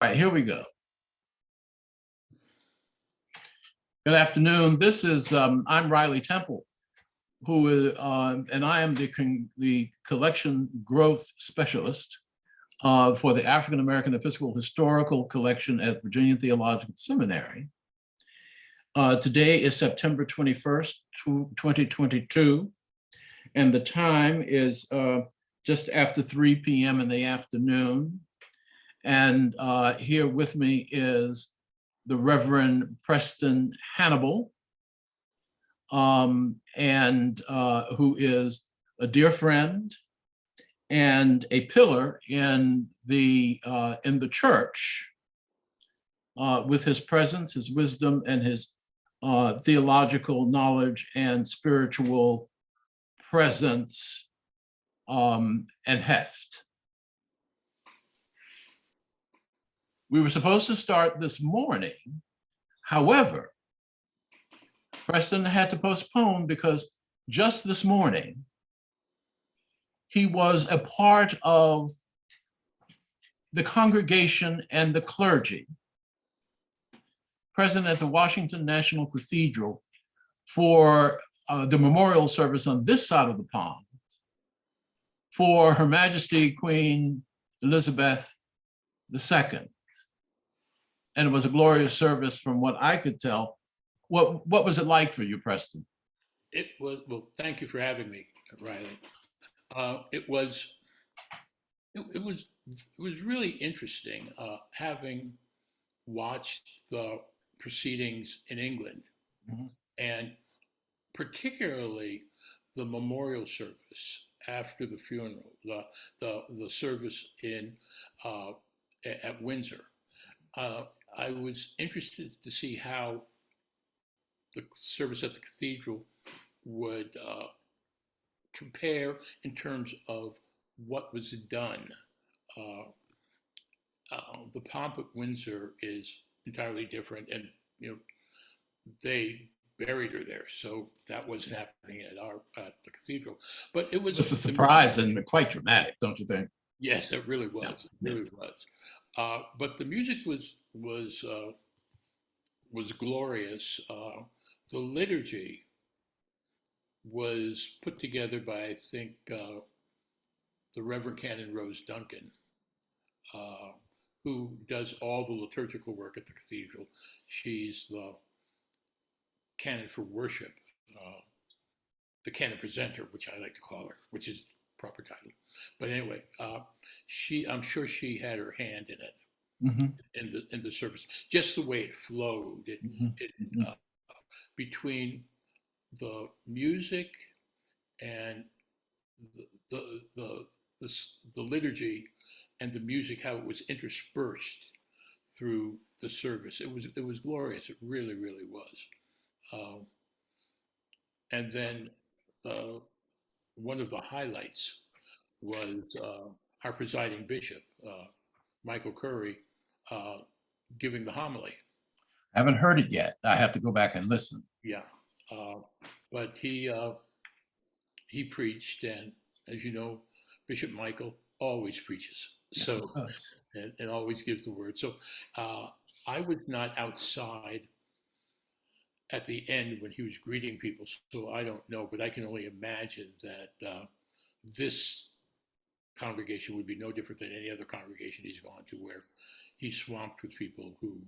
right, here we go. Good afternoon. This is, I'm Riley Temple, and I am the collection growth specialist for the African American Episcopal Historical Collection at Virginia Theological Seminary. Today is September 21st, 2022, and the time is just after 3 p.m. in the afternoon. And here with me is the Reverend Preston Hannibal, and who is a dear friend and a pillar in the church with his presence, his wisdom, and his theological knowledge and spiritual presence and heft. We were supposed to start this morning. However, Preston had to postpone because just this morning, he was a part of the congregation and the clergy present at the Washington National Cathedral for the memorial service on this side of the pond for Her Majesty Queen Elizabeth II. And it was a glorious service from what I could tell. What was it like for you, Preston? It was, well, thank you for having me, Riley. It was really interesting having watched the proceedings in England, mm-hmm. and particularly the memorial service after the funeral, the service at Windsor. I was interested to see how the service at the cathedral would compare in terms of what was done. The pomp at Windsor is entirely different, and they buried her there, so that wasn't happening at the cathedral. But it was just a surprise and quite dramatic, don't you think? Yes, it really was. Yeah. It really was. But the music was glorious. The liturgy was put together by, I think, the Reverend Canon Rose Duncan, who does all the liturgical work at the cathedral. She's the canon for worship, the canon presenter, which I like to call her, which is the proper title. But anyway, I'm sure she had her hand in it, mm-hmm. in the service, just the way it flowed. Between the music and the liturgy and the music, how it was interspersed through the service. It was glorious. It really, really was. And then one of the highlights was our presiding bishop, Michael Curry, giving the homily. I haven't heard it yet. I have to go back and listen. Yeah, but he preached, and as you know, Bishop Michael always preaches. Yes, so and always gives the word. So I was not outside at the end when he was greeting people, so I don't know, but I can only imagine that this congregation would be no different than any other congregation he's gone to, where he's swamped with people who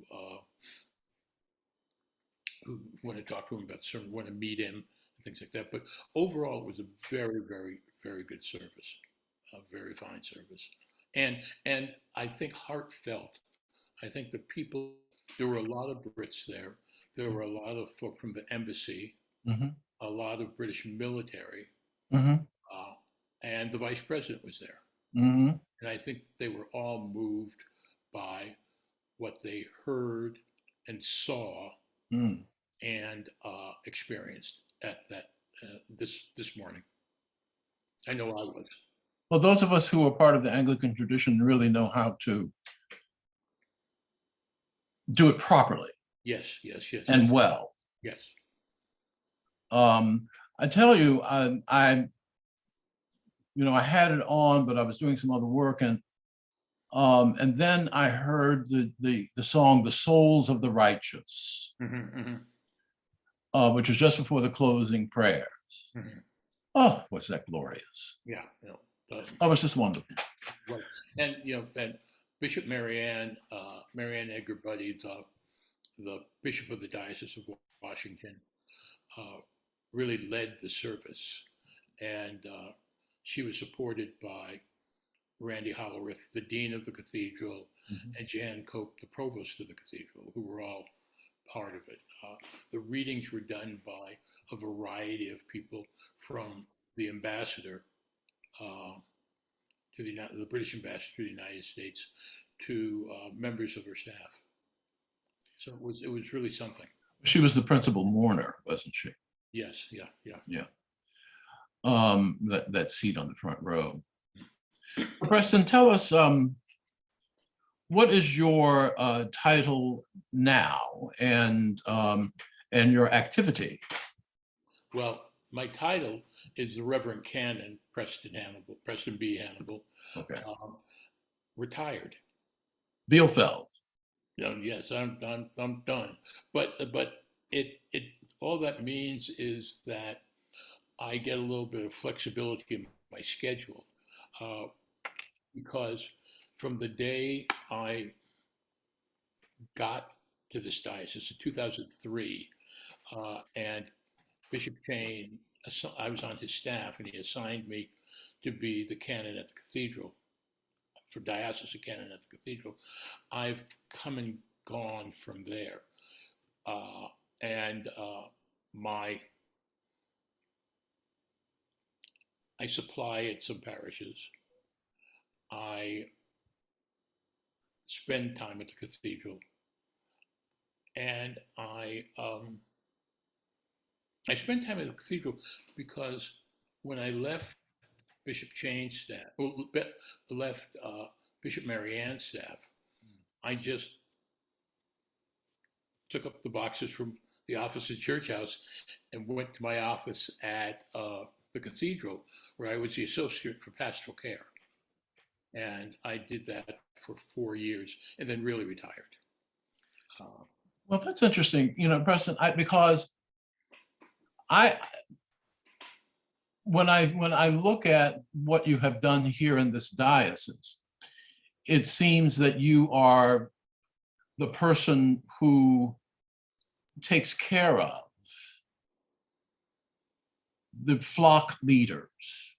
want to talk to him about the sermon, want to meet him, and things like that. But overall, it was a very, very, very good service, a very fine service, and I think heartfelt. I think the people, there were a lot of Brits there. There were a lot of folk from the embassy, mm-hmm. a lot of British military, mm-hmm. And the vice president was there. Mm-hmm. And I think they were all moved by what they heard and saw and experienced at that this morning. I know I was. Well, those of us who are part of the Anglican tradition really know how to do it properly. Yes. And well. Yes. I tell you, I had it on, but I was doing some other work, and And then I heard the song "The Souls of the Righteous," which was just before the closing prayers. Oh, was that glorious! Yeah, Oh, it's just wonderful. right. And and Bishop Marianne Edgar Buddy, the Bishop of the Diocese of Washington, really led the service, and she was supported by Randy Hollerith, the Dean of the Cathedral, and Jan Cope, the Provost of the Cathedral, who were all part of it. The readings were done by a variety of people, from the ambassador to the British ambassador to the United States to members of her staff. So it was really something. She was the principal mourner, wasn't she? Yes, yeah. That seat on the front row. So Preston, tell us, what is your title now, and your activity? Well, my title is the Reverend Canon Preston B. Hannibal. Okay. Retired. Bielefeld. Yes, I'm done. But it all that means is that I get a little bit of flexibility in my schedule, because from the day I got to this diocese in 2003, and Bishop Chain, I was on his staff, and he assigned me to be the canon at the cathedral, for diocesan canon at the cathedral. I've come and gone from there, and I supply at some parishes. I spend time at the cathedral, and I spend time at the cathedral because when I left Bishop Chain's staff, left Bishop Marianne's staff, I just took up the boxes from the office at Church House and went to my office at the cathedral, where I was the associate for pastoral care. And I did that for 4 years and then really retired. Well, that's interesting, Preston, because when I look at what you have done here in this diocese, it seems that you are the person who takes care of the flock leaders.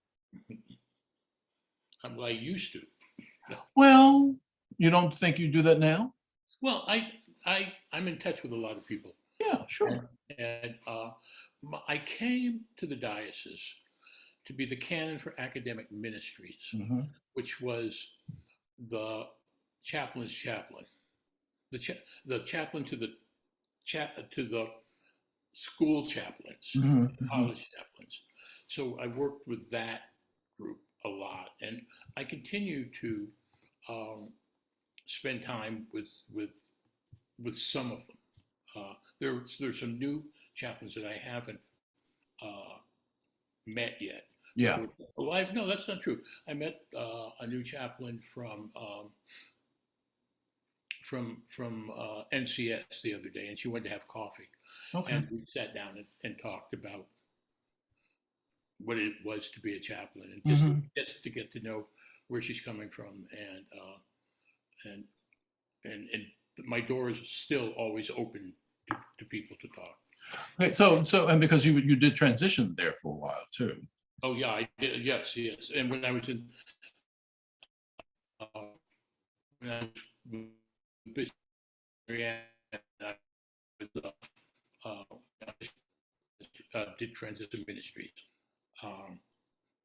Well, I used to. Well, you don't think you do that now? Well, I'm in touch with a lot of people. Yeah, sure. And I came to the diocese to be the canon for academic ministries, which was the chaplain's chaplain, the chaplain to the school chaplains, college chaplains. So I worked with that group a lot, and I continue to spend time with some of them. There's some new chaplains that I haven't met yet. Yeah. No, that's not true. I met a new chaplain from NCS the other day, and she wanted to have coffee. Okay. And we sat down and talked about what it was to be a chaplain, and just to get to know where she's coming from, and my door is still always open to people to talk. Okay, so and because you did transition there for a while too. Oh yeah, I did. Yes. And when I was in Bishop Marianne, I did transition ministries.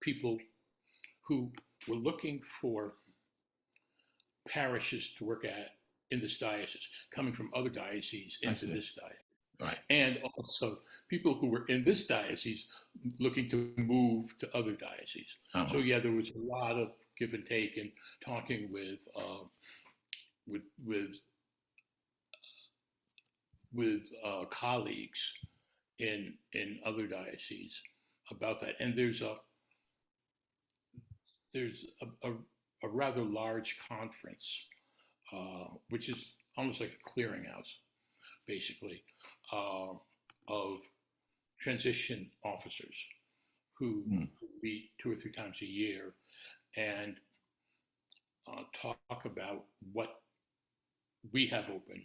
People who were looking for parishes to work at in this diocese, coming from other dioceses into this diocese. Right. And also people who were in this diocese looking to move to other dioceses. So yeah, there was a lot of give and take, and talking with colleagues in other dioceses about that. And there's a a rather large conference, which is almost like a clearinghouse, basically, of transition officers who meet 2 or 3 times a year and talk about what we have open,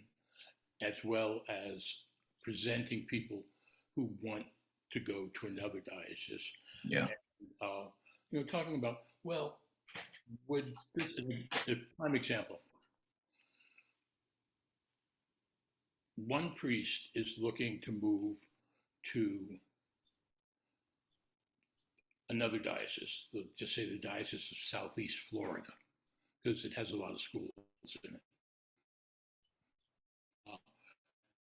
as well as presenting people who want to go to another diocese. Yeah. And, talking about, well, would this a prime example? One priest is looking to move to another diocese, just say the Diocese of Southeast Florida, because it has a lot of schools in it.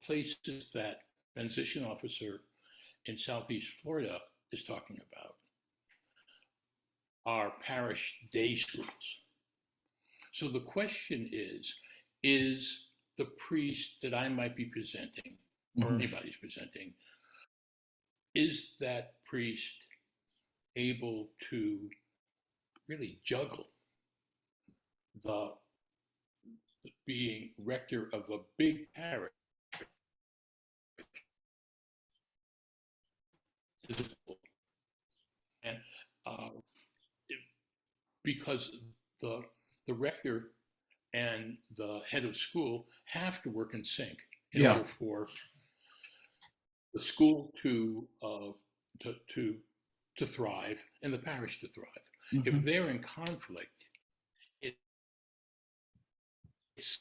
Places that transition officer in Southeast Florida is talking about are parish day schools. So the question is the priest that I might be presenting, or anybody's presenting, is that priest able to really juggle the being rector of a big parish and because the rector and the head of school have to work in sync in order for the school to thrive and the parish to thrive. If they're in conflict, it's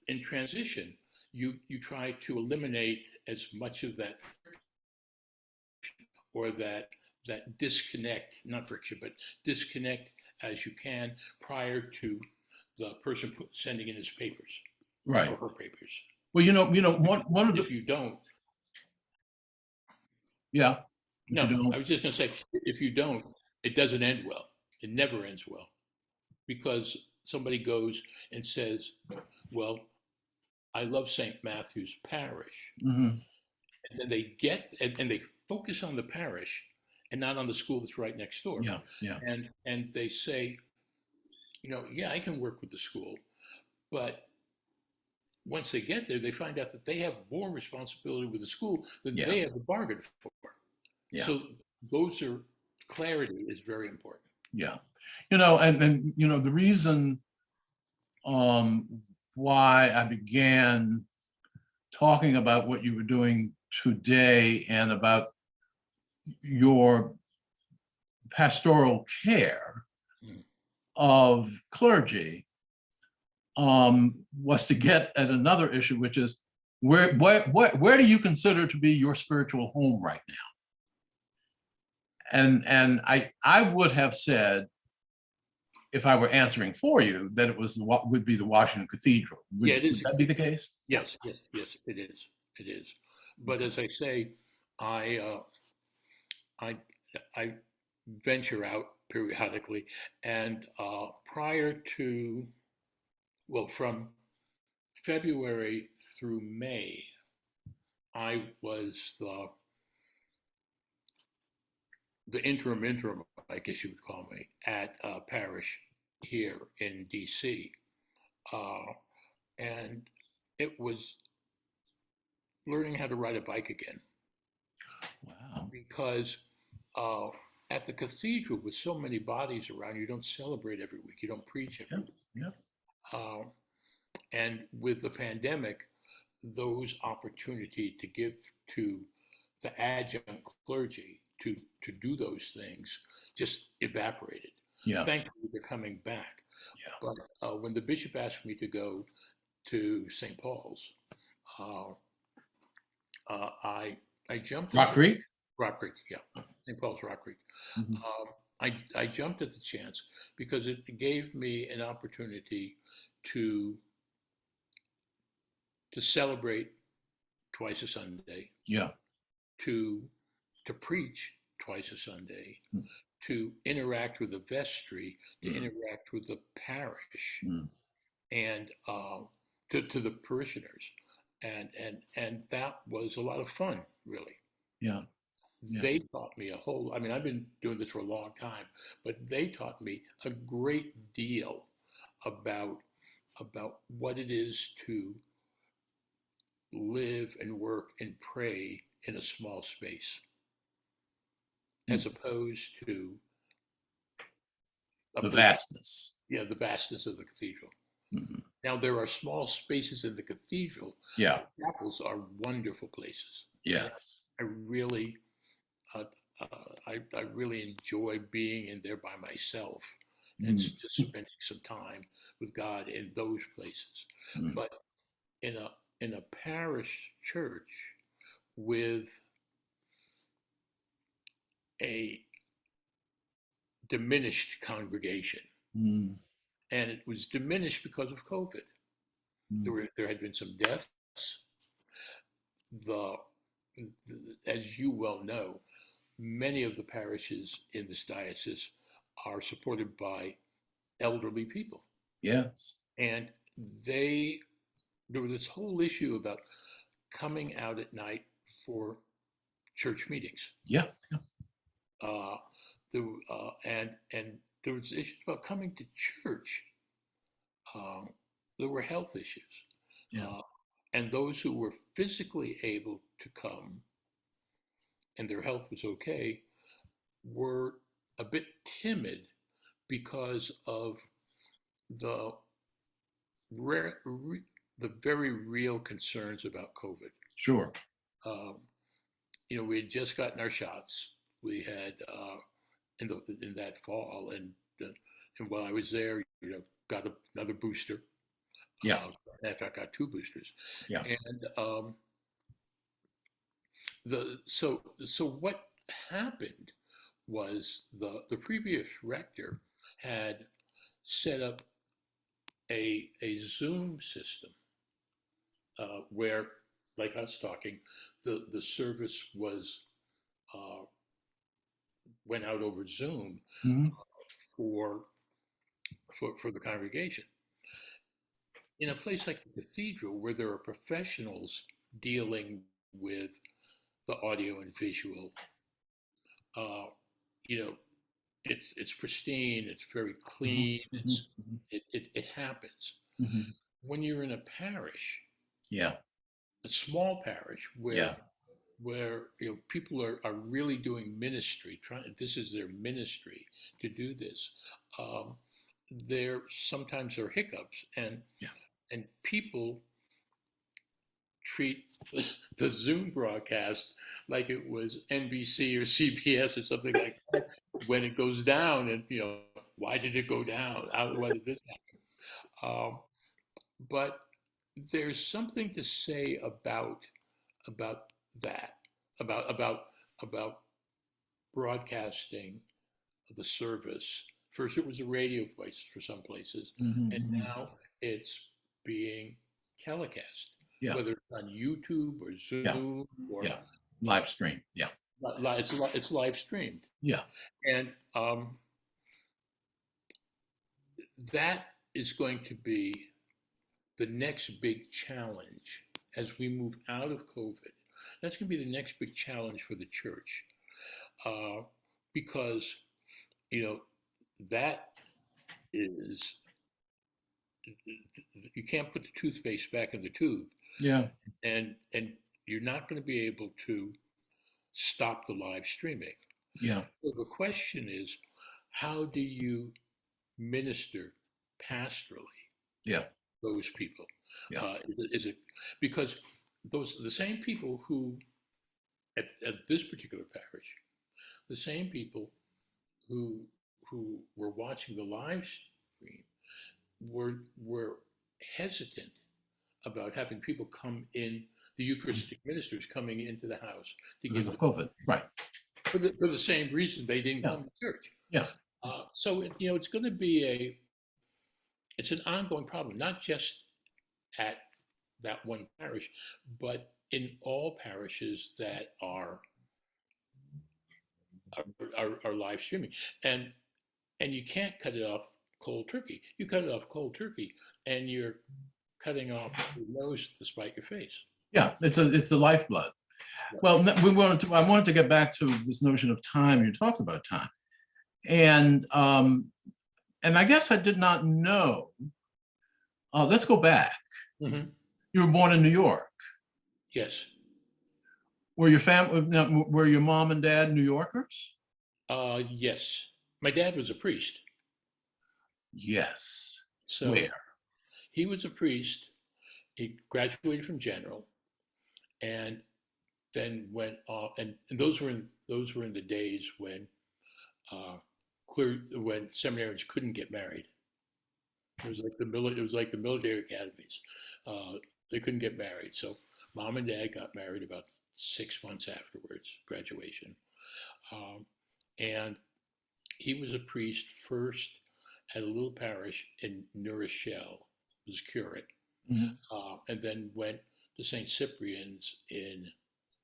in transition. You try to eliminate as much of that or that disconnect, not friction, but disconnect as you can prior to the person sending in his papers, right, or her papers. Well, one of the, if you don't, yeah, no, I was just going to say, if you don't, it doesn't end well. It never ends well, because somebody goes and says, well, I love St. Matthew's Parish. And then they and they focus on the parish and not on the school that's right next door. And they say, yeah, I can work with the school, but once they get there, they find out that they have more responsibility with the school than they have the bargain for. So clarity is very important. Yeah. And the reason why I began talking about what you were doing today and about your pastoral care of clergy was to get at another issue, which is where do you consider to be your spiritual home right now? And I would have said, if I were answering for you, that it would be the Washington Cathedral. Would that be the case? Yes, it is. It is. But as I say, I venture out periodically, and from February through May, I was the interim, I guess you would call me, at a parish here in DC. And it was learning how to ride a bike again. Wow. Because at the cathedral, with so many bodies around, you don't celebrate every week, you don't preach every week. And with the pandemic, those opportunity to give to the adjunct clergy to do those things just evaporated. Thankfully, they're coming back. But when the bishop asked me to go to St. Paul's, I jumped. Rock Creek? Rock Creek, yeah. St. Paul's, Rock Creek. I jumped at the chance because it gave me an opportunity to celebrate twice a Sunday. To preach twice a Sunday, to interact with the vestry, to interact with the parish, and to the parishioners, and that was a lot of fun, really. Yeah. They taught me I mean, I've been doing this for a long time, but they taught me a great deal about what it is to live and work and pray in a small space, as opposed to The vastness. yeah, the vastness of the cathedral. Mhm. Now there are small spaces in the cathedral. Yeah. Chapels are wonderful places. Yes. I really, uh, I really enjoy being in there by myself and Mm. just spending some time with God in those places. Mm. But in a parish church with a diminished congregation, Mm. and it was diminished because of COVID. Mm. There had been some deaths. The as you well know, many of the parishes in this diocese are supported by elderly people, Yes. and there was this whole issue about coming out at night for church meetings. Yeah. Uh, and there was issues about coming to church. There were health issues, Yeah. and those who were physically able to come and their health was okay were a bit timid because of the rare, the very real concerns about COVID. Sure. Um, we had just gotten our shots. We had in that fall, and while I was there, got another booster. Yeah. In fact, I got 2 boosters. Yeah. And so what happened was the previous rector had set up a Zoom system where, like us talking, the service was went out over Zoom Mhm. for the congregation. In a place like the cathedral, where there are professionals dealing with the audio and visual, uh, you know, it's pristine, it's very clean, Mhm. it happens. Mhm. When you're in a parish, Yeah. a small parish Yeah. where people are really doing ministry, this is their ministry to do this. There sometimes are hiccups, and Yeah. people treat the Zoom broadcast like it was NBC or CBS or something like that. When it goes down, and why did it go down? Why did this happen? But there's something to say about that, about broadcasting the service. First, it was a radio voice for some places, and Mhm. now it's being telecast, Yeah. whether it's on YouTube or Yeah. Zoom or Yeah. Live stream. Yeah. it's live streamed, Yeah. and that is going to be the next big challenge as we move out of COVID. That's going to be the next big challenge for the church, because that is you can't put the toothpaste back in the tube, Yeah. and you're not going to be able to stop the live streaming. Yeah. So the question is, how do you minister pastorally Yeah. those people? Yeah. Is it because the same people who at this particular parish, the same people who were watching the live stream were hesitant about having people come in, the Eucharistic ministers coming into the house to Because give of COVID. Right. for the same reason they didn't Yeah. come to church. Yeah. So it's going to be it's an ongoing problem, not just at that one parish, but in all parishes that are live streaming, and you can't cut it off cold turkey. You cut it off cold turkey, and you're cutting off your nose to spite your face. Yeah. It's the lifeblood. Well, I wanted to get back to this notion of time. You talked about time, and I guess I did not know. Let's go back. Mhm. You were born in New York. Yes. Were your mom and dad New Yorkers? Yes. My dad was a priest. Yes. So Where? he was a priest. He graduated from general and then went off, and those were in the days when when seminarians couldn't get married. It was like the military academies. They couldn't get married. So mom and dad got married about 6 months afterwards, graduation. Um, and he was a priest first at a little parish in New Rochelle, was curate, Mhm. and then went to St. Cyprian's in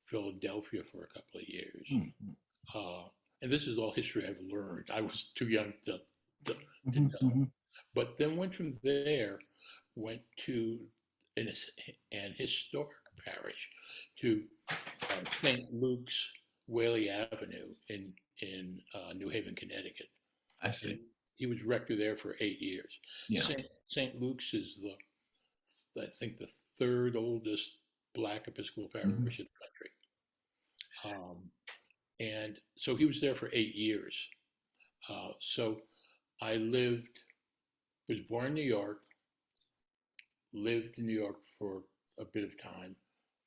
Philadelphia for a couple of years. Mhm. Uh, and this is all history I've learned. I was too young to Mhm. know. Mhm. But then went from there, went to an historic parish, to St. Luke's Whaley Avenue in New Haven, Connecticut. I And see. he was rector there for 8 years. Yeah. St. Luke's is I think, the third oldest Black Episcopal Mhm. parish in the country. And so he was there for 8 years. So I was born in New York, lived in New York for a bit of time,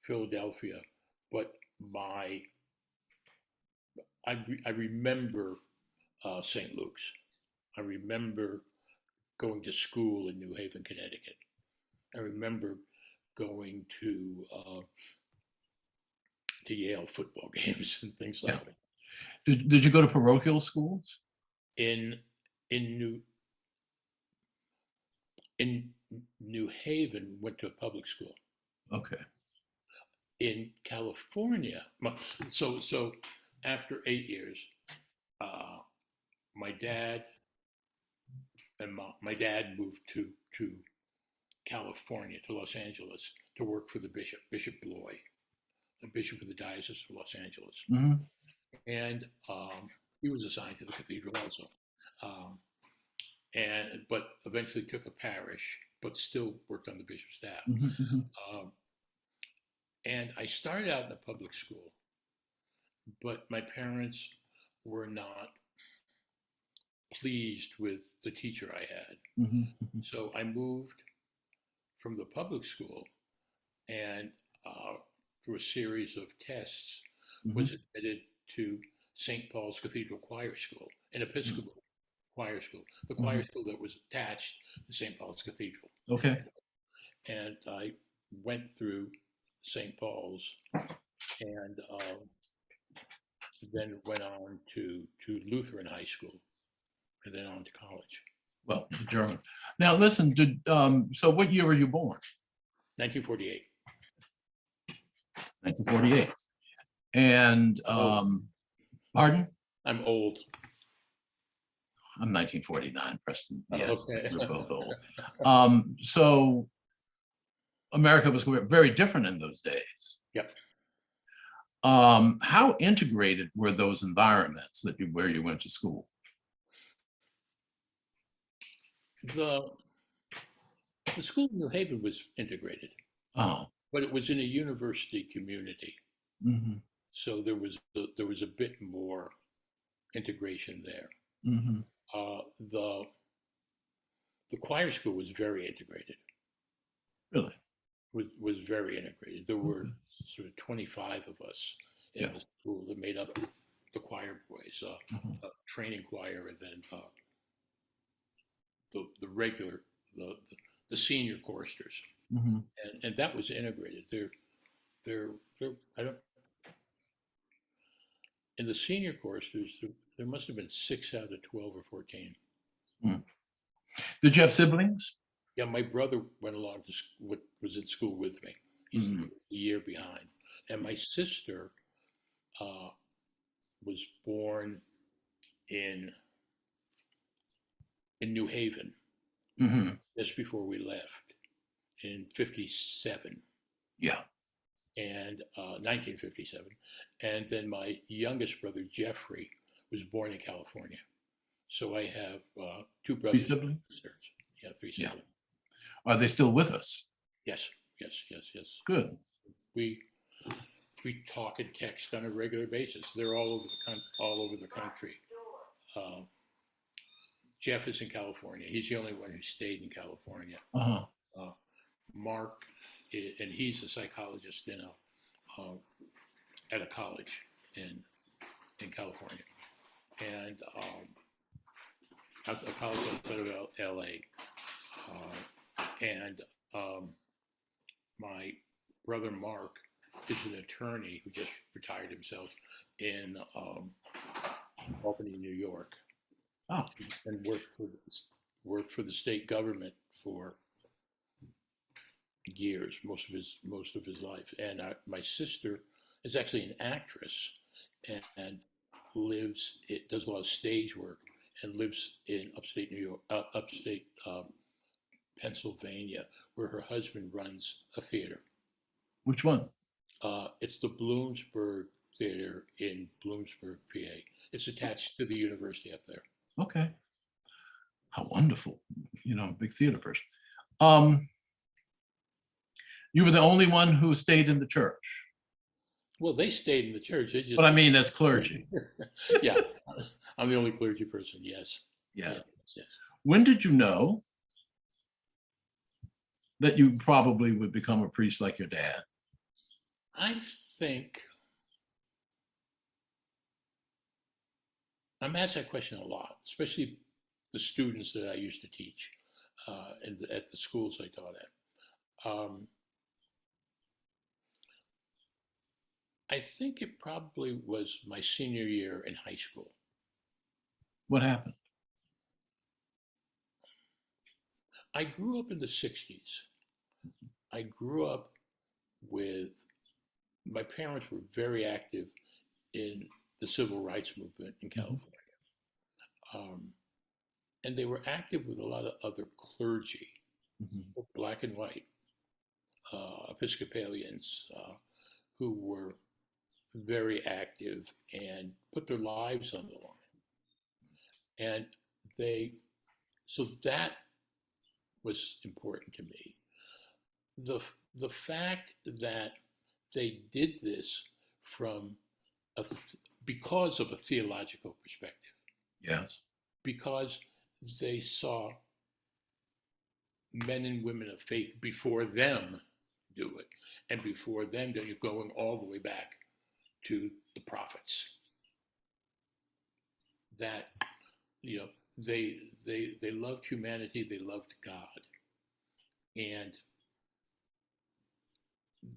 Philadelphia, but I remember St. Luke's. I remember going to school in New Haven, Connecticut. I remember going to Yale football games and things Yeah. like that. Did you go to parochial schools? In in New in New Haven, went to a public school. Okay. In California, so after 8 years, uh, my dad my dad moved to California, to Los Angeles, to work for the Bishop Bloy, the bishop of the Diocese of Los Angeles, Mhm. and he was assigned to the cathedral also, um, but eventually took a parish, but still worked on the bishop's staff. Mhm. Mhm. Um, and I started out in a public school, but my parents were not pleased with the teacher I had. Mhm. Mhm. So I moved from the public school and uh, through a series of tests was Mhm. admitted to St. Paul's Cathedral Choir School, an Mhm. Episcopal choir school, the choir Mhm. school that was attached to St. Paul's Cathedral. Okay. And I went through St. Paul's and then went on to Lutheran High School and then on to college. Well, German. Now, listen. So what year were you born? 1948. 1948. And Oh, pardon? I'm old. I'm 1949, Preston. Yes, Okay. we're both old. So America was very different in those days. Yep. How integrated were those environments where you went to school? The the school in New Haven was integrated, Oh. but it was in a university community, Mhm. so there was a bit more integration there. Mhm. The choir school was very integrated. Really? Was very integrated. There were Okay. sort of 25 of us in Yeah. the school that made up the choir boys, Mhm. training choir, and then the regular the senior choristers, Mhm. and that was integrated. There I don't In the senior choristers there must have been 6 out of 12 or 14. Mm. Did you have siblings? Yeah, my brother went along to was in school with me. He's Mhm. a year behind, and my sister uh, was born in New Haven Mhm. just before we left in '57. Yeah. and 1957. And then my youngest brother, Jeffrey, was born in California. So I have two Three brothers and siblings? sisters. Yeah, three Yeah. siblings. Are they still with us? Yes, yes, yes, yes. Good. We we talk and text on a regular basis. They're all over the country. Uh, Jeff is in California. He's the only one who stayed in California. Uh-huh. Mark, and he's a psychologist at a college in California, and a college outside of L.A. And my brother Mark is an attorney who just retired himself in Albany, New York, Oh, and worked for the state government for years, most of his life. And my sister is actually an actress and does a lot of stage work and lives in upstate New York, upstate Pennsylvania, where her husband runs a theater. which one? It's the Bloomsburg Theater in Bloomsburg, PA. It's attached to the university up there. Okay. How wonderful. Big theater person. You were the only one who stayed in the church. Well, they stayed in the church. But I mean, as clergy. Yeah, I'm the only clergy person. Yes. Yeah. Yes. When did you know that you probably would become a priest like your dad? I think I'm asked that question a lot, especially the students that I used to teach at the schools I taught at. I think it probably was my senior year in high school. What happened? I grew up in the 60s. I grew up with, my parents were very active in the civil rights movement in California. And they were active with a lot of other clergy, black and white, Episcopalians, who were very active and put their lives on the line. And so that was important to me. The fact that they did this because of a theological perspective. Yes. Because they saw men and women of faith before them do it, and before them going all the way back to the prophets. That they loved humanity, they loved God, and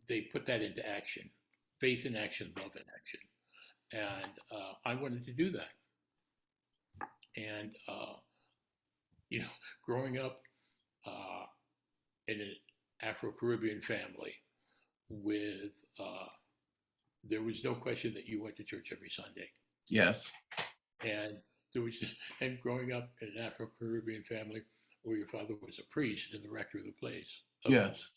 they put that into action. Faith in action, love in action. And I wanted to do that. And growing up in an Afro-Caribbean family with there was no question that you went to church every Sunday. Yes. And growing up in an Afro-Caribbean family where your father was a priest and the rector of the place. Yes.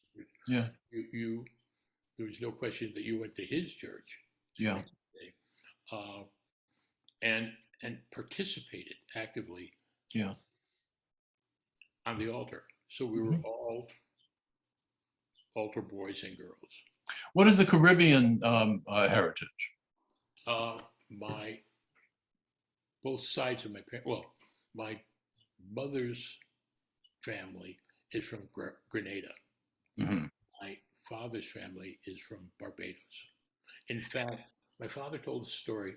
Yeah. There was no question that you went to his church. Yeah. And participated actively. Yeah. On the altar. So we were all altar boys and girls. What is the Caribbean heritage? Both sides of my parents. Well, my mother's family is from Grenada. Mm-hmm. My father's family is from Barbados. In fact, my father told the story.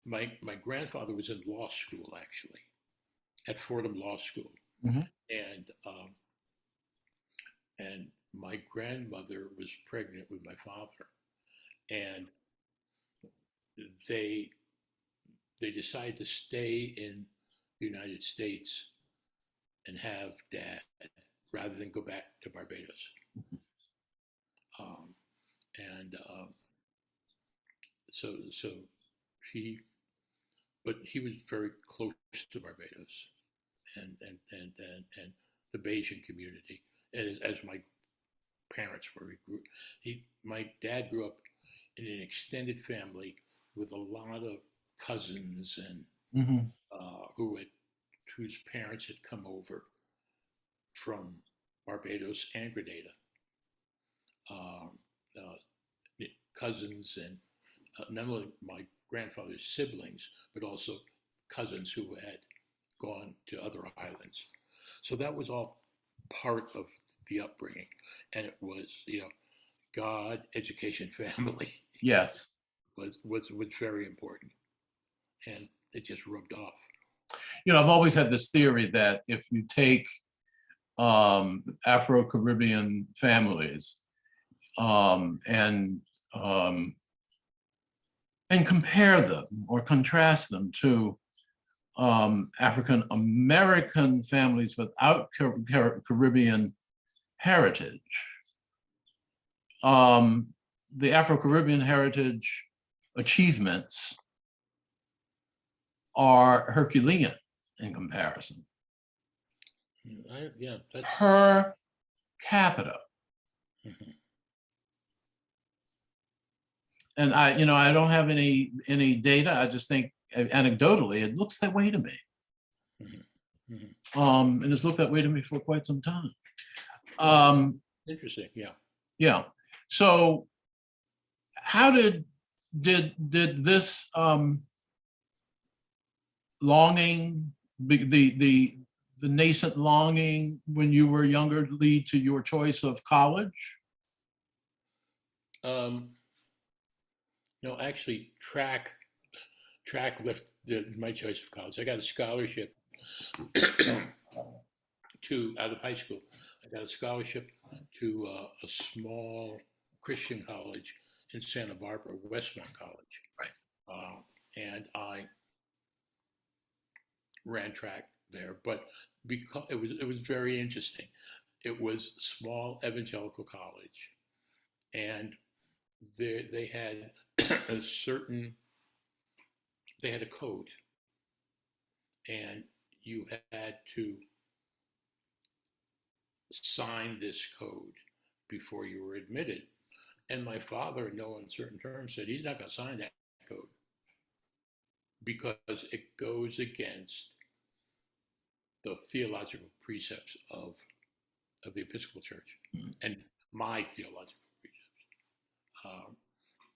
My grandfather was in law school, actually, at Fordham Law School. Mm-hmm. And my grandmother was pregnant with my father, and they decided to stay in the United States and have Dad rather than go back to Barbados. But he was very close to Barbados and the Bayesian community, as my parents were. My dad grew up in an extended family with a lot of cousins and Mhm. whose parents had come over from Barbados and Grenada. Um, uh, Cousins and not only my grandfather's siblings, but also cousins who had gone to other islands. So that was all part of the upbringing, and it was, God, education, family Yes. was very important, and it just rubbed off. I've always had this theory that if you take Afro-Caribbean families and compare them or contrast them to African American families without Caribbean heritage, the Afro-Caribbean heritage achievements are Herculean in comparison. That's Per capita. Mhm. And I don't have any data. I just think anecdotally, it looks that way to me. Mhm. Mhm. And it's looked that way to me for quite some time. Interesting. Yeah. Yeah. So how did this longing, the nascent longing when you were younger, lead to your choice of college? No, actually, track left my choice of college. I got a scholarship to out of high school. I got a scholarship to a small Christian college in Santa Barbara, Westmont College, Right. and I ran track there. But because it was very interesting. It was small evangelical college, and they had a certain they had a code, and you had to sign this code before you were admitted. And my father, in no uncertain terms, said he's not going to sign that code because it goes against the theological precepts of the Episcopal Church and my theological precepts.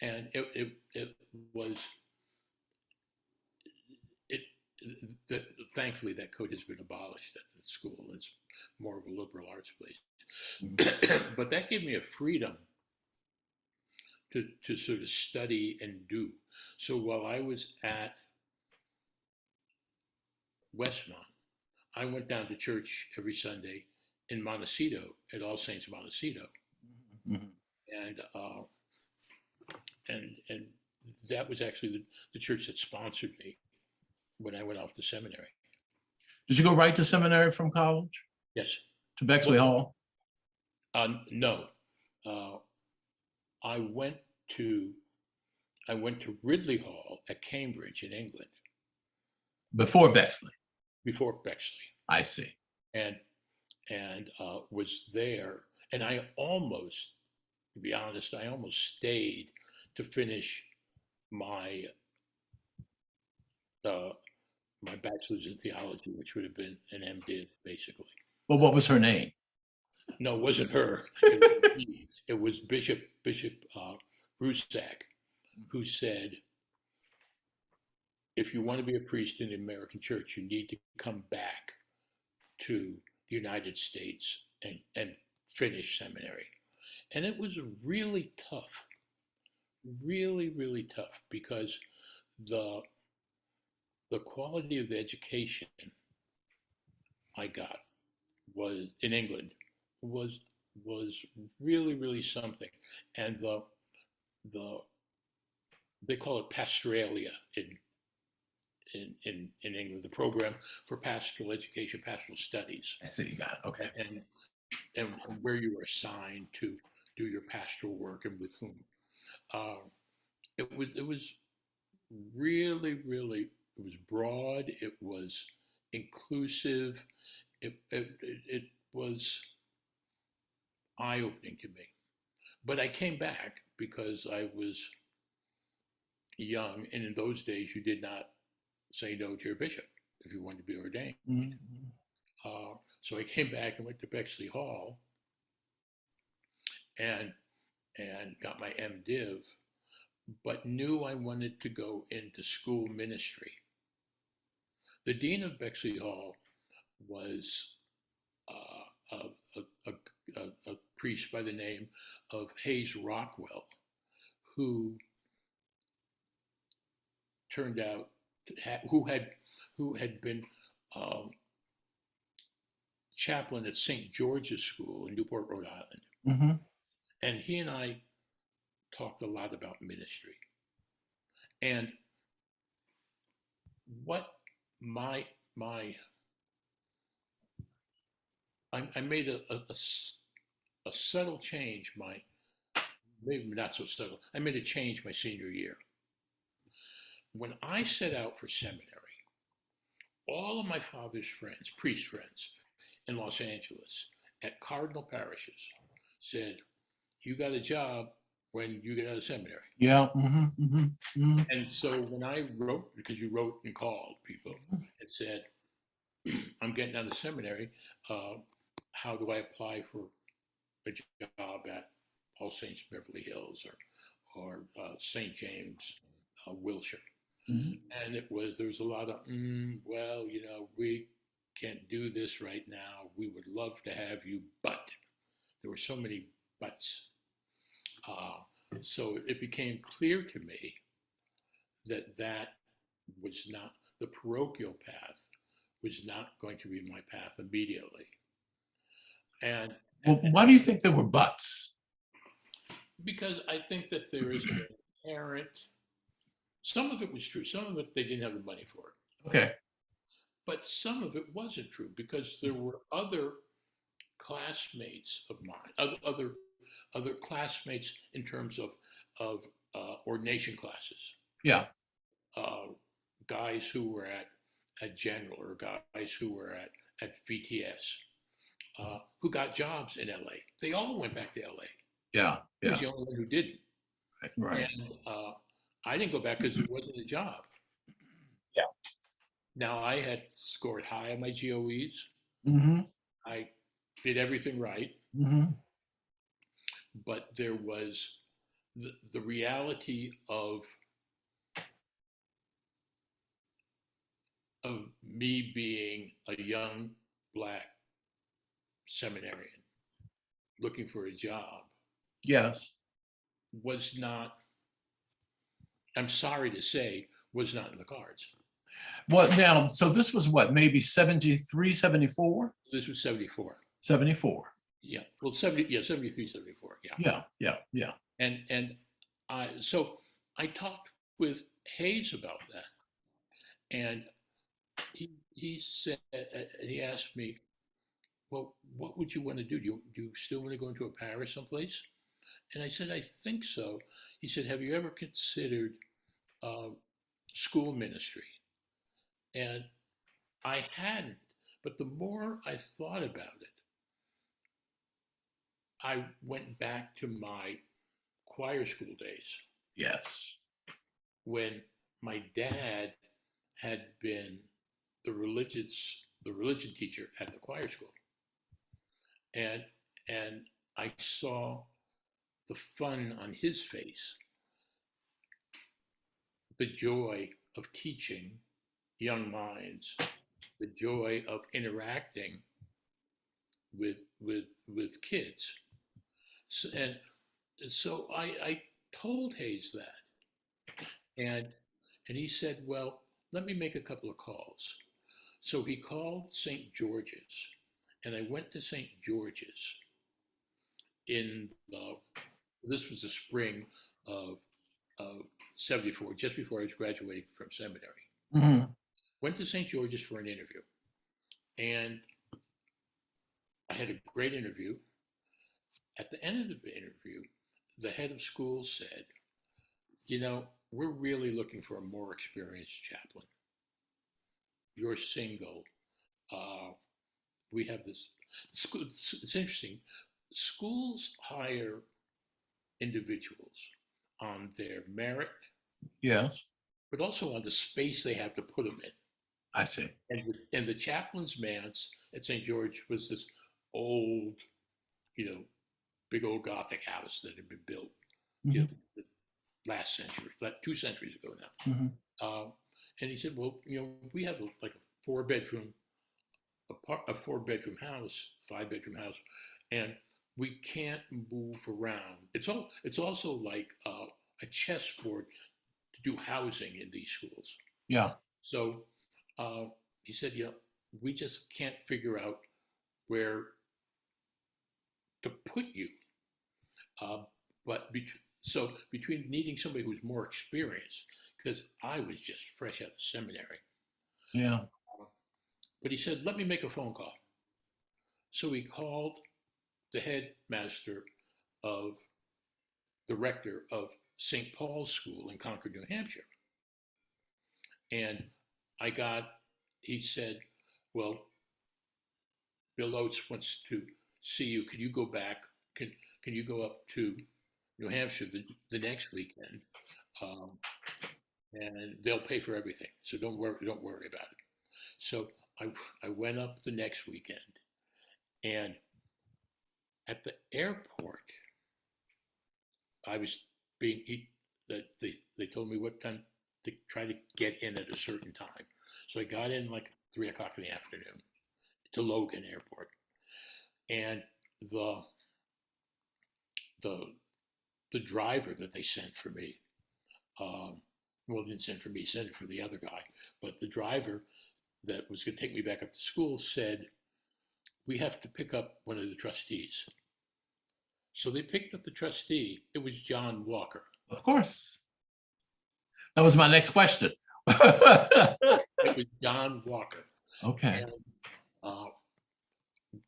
And it was it. Thankfully, that code has been abolished at the school. It's more of a liberal arts place, but that gave me a freedom to sort of study and do. So while I was at Westmont, I went down to church every Sunday in Montecito at All Saints Montecito, Mhm. and and that was actually the church that sponsored me when I went off to seminary. Did you go right to seminary from college Yes. to Bexley Hall? No. Uh, I went to Ridley Hall at Cambridge in England Before Bexley. before Bexley, I see. and was there, and I almost, to be honest, I almost stayed to finish my uh, my bachelor's in theology, which would have been an MDiv, basically. Well, what was her name? No, it wasn't her. It was Bishop Rusak, who said, if you want to be a priest in the American church, you need to come back to the United States and finish seminary. And it was really tough, really, really tough, because the quality of the education I got was in England was really, really something. And the they call it pastoralia in England, the program for pastoral education, pastoral studies, I see. You got it. Okay. and where you were assigned to do your pastoral work and with whom. Uh, it was really, really, it was broad, it was inclusive, it was eye-opening to me. But I came back because I was young, and in those days you did not say no to your bishop if you wanted to be ordained. Mhm. So I came back and went to Bexley Hall and got my MDiv, but knew I wanted to go into school ministry. The dean of Bexley Hall was a priest by the name of Hayes Rockwell, who turned out who had been chaplain at St. George's School in Newport, Rhode Island. Mm-hmm. And he and I talked a lot about ministry. And what I made a subtle change, maybe not so subtle, I made a change my senior year. When I set out for seminary, all of my father's friends, priest friends in Los Angeles at cardinal parishes said, you got a job when you get out of seminary. Yeah. Mm-hmm. Mm-hmm. Mm-hmm. And so when I wrote, because you wrote and called people and said, I'm getting out of seminary, how do I apply for a job at All Saints Beverly Hills or St. James, Wilshire? Mm-hmm. And there was a lot of, well, we can't do this right now. We would love to have you, but there were so many buts. So it became clear to me that was not, the parochial path was not going to be my path immediately. And Well, why do you think there were buts? because I think that there is an inherent, some of it was true, some of it they didn't have the money for it. Okay. But some of it wasn't true because there were other classmates of mine, other classmates in terms of ordination classes. Yeah. Guys who were at General or guys who were at VTS, who got jobs in LA. They all went back to LA. Yeah. I Yeah. was the only one who didn't. Right. And I didn't go back because it wasn't a job. Yeah. Now I had scored high on my GOEs. Mm-hmm. I did everything right. Mm-hmm. But there was the reality of me being a young Black seminarian looking for a job Yes. was not, I'm sorry to say, was not in the cards. Well, now, so this was what, maybe 73, 74? This was 74. 74. Yeah. Well, 73, 74. Yeah. Yeah. Yeah. Yeah. And so I talked with Hayes about that. And he said, he asked me, well, what would you want to do? Do you still want to go into a parish someplace? And I said, I think so. He said, have you ever considered school ministry? And I hadn't, but the more I thought about it, I went back to my choir school days. Yes. When my dad had been the religion teacher at the choir school. And I saw the fun on his face, the joy of teaching young minds, the joy of interacting with kids. So I told Hayes that. And he said, well, let me make a couple of calls. So he called St. George's, and I went to St. George's this was the spring of 74, just before I was graduating from seminary. Mm-hmm. Went to St. George's for an interview, and I had a great interview. At the end of the interview, the head of school said, we're really looking for a more experienced chaplain. You're single. We have this school. It's interesting. schools hire individuals on their merit, Yes, but also on the space they have to put them in. I see. And the chaplain's manse at St. George was this old, big old Gothic house that had been built, you know, Mhm, last century, like 2 centuries ago now. mhm. And he said, well, we have like a four-bedroom, a four-bedroom house, five-bedroom house, and we can't move around. It's also like a chessboard to do housing in these schools. Yeah, So uh, he said, we just can't figure out where to put you. Uh, but so between needing somebody who's more experienced, because I was just fresh out of seminary, yeah. but he said, let me make a phone call. So he called the headmaster of the rector of St. Paul's School in Concord, New Hampshire. And he said, well, Bill Oates wants to see you. Can you go back? Can you go up to New Hampshire the next weekend? And they'll pay for everything. So don't worry about it. So I went up the next weekend, and at the airport, I was they told me what time to try to get in at a certain time. So I got in like 3 o'clock in the afternoon to Logan Airport, and the the the driver that they sent for me, didn't send for me, sent it for the other guy, but the driver that was going to take me back up to school said, we have to pick up one of the trustees. So they picked up the trustee. It was John Walker. Of course. That was my next question. It was John Walker. Okay. And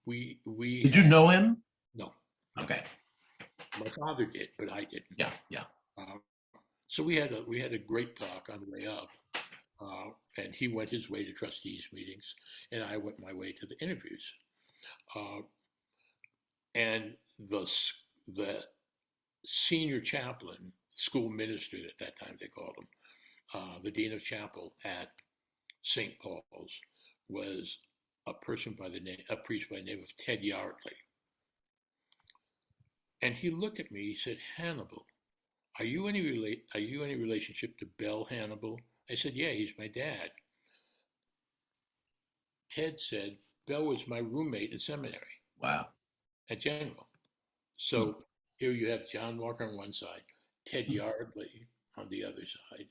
we Did you know him? No. Okay. My father did, but I didn't. Yeah, yeah. So we had a great talk on the way up, and he went his way to trustees meetings, and I went my way to the interviews. And the senior chaplain, school minister at that time they called him, the dean of chapel at St. Paul's, was a priest by the name of Ted Yardley. And he looked at me. He said, "Hannibal, are you any relationship to Bell Hannibal?" I said, "Yeah, he's my dad." Ted said, "Bell was my roommate in seminary." Wow. At General. So here you have John Walker on one side, Ted Yardley on the other side.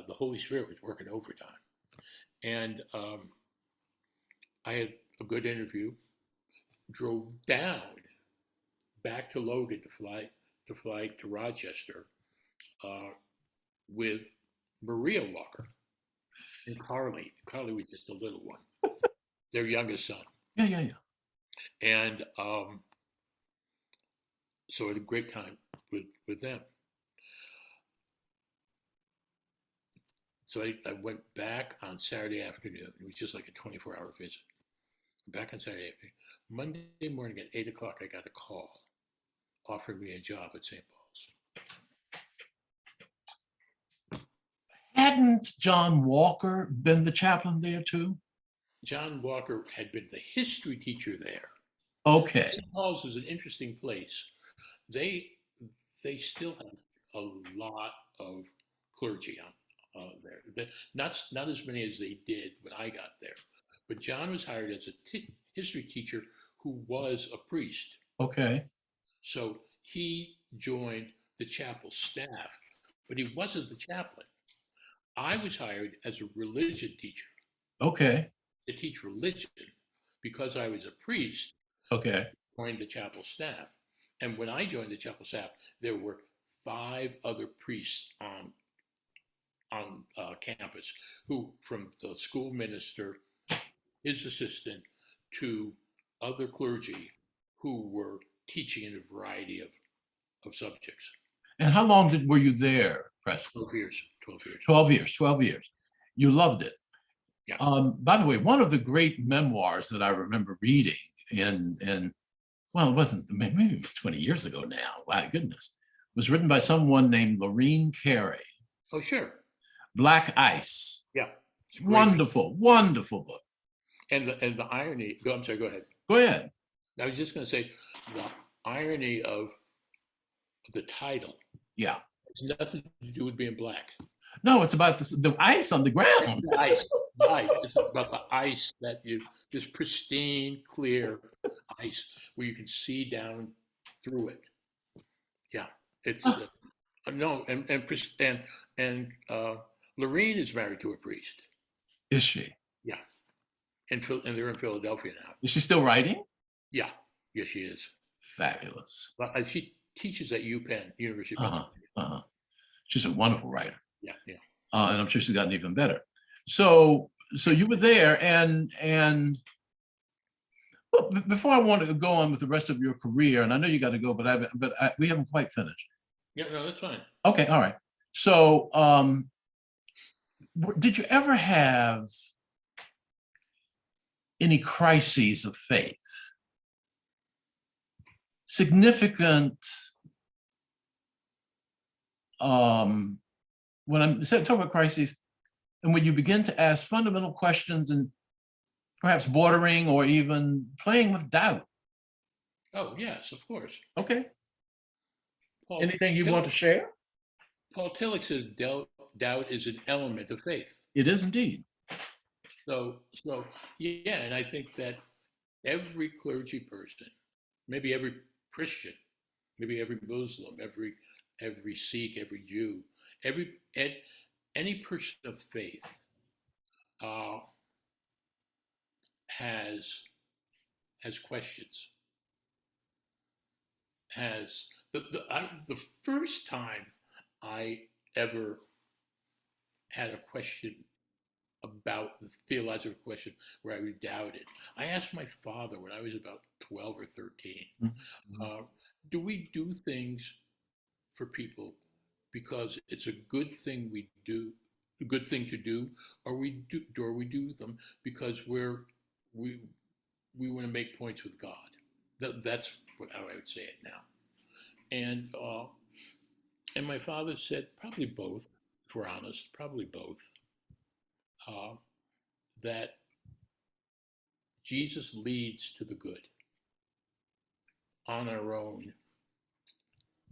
The Holy Spirit was working overtime. And I had a good interview, drove down back to Logan to fly to Rochester with Maria Walker and Carly. Carly was just a little one, their youngest son. Yeah. And so I had a great time with them. So I went back on Saturday afternoon. It was just like a 24-hour visit. Back on Saturday afternoon. Monday morning at 8 o'clock, I got a call offering me a job at St. Paul's. Hadn't John Walker been the chaplain there too? John Walker had been the history teacher there. Okay. St. Paul's is an interesting place. They still have a lot of clergy there. Not as many as they did when I got there. But John was hired as a history teacher who was a priest. Okay. So he joined the chapel staff, but he wasn't the chaplain. I was hired as a religion teacher. Okay. To teach religion because I was a priest. Okay. Joined the chapel staff. And when I joined the chapel staff, there were 5 other priests on campus who, from the school minister, his assistant, to other clergy who were teaching in a variety of subjects. And how long were you there, Preston? 12 years. 12 years. 12 years. 12 years. You loved it. Yeah. By the way, one of the great memoirs that I remember reading in well, it wasn't, maybe it was 20 years ago now. My goodness. It was written by someone named Lorene Carey. Oh, sure. Black Ice. Yeah. It's great. Wonderful, wonderful book. And the irony, I'm sorry, go ahead. Go ahead. I was just going to say the irony of the title Yeah. has nothing to do with being black. No, it's about the ice on the ground. The ice. The ice. It's about the ice that this pristine, clear ice where you can see down through it. Yeah. It's no, and Lorene is married to a priest. Is she? Yeah. And they're in Philadelphia now. Is she still writing? Yeah. Yes, she is. Fabulous. But she teaches at UPenn, University of Pennsylvania. She's a wonderful writer. Yeah, yeah. And I'm sure she's gotten even better. So you were there, and well, before I want to go on with the rest of your career, and I know you got to go, but we haven't quite finished. Yeah, no, that's fine. Okay, all right. So, did you ever have any crises of faith? Significant, when I'm talking about crises, and when you begin to ask fundamental questions and perhaps bordering or even playing with doubt. Oh, yes, of course. Okay. Paul Anything you Tillich, want to share? Paul Tillich says doubt is an element of faith. It is indeed. So yeah, and I think that every clergy person, maybe every Christian, maybe every Muslim, every Sikh, every Jew, any person of faith has questions. Has the first time I ever had a question about the theological question where I was doubted, I asked my father when I was about 12 or 13, do we do things for people because it's a good thing we do, a good thing to do, or we do them because we want to make points with God? That's how I would say it now. And my father said probably both, if we're honest, probably both. That Jesus leads to the good. On our own,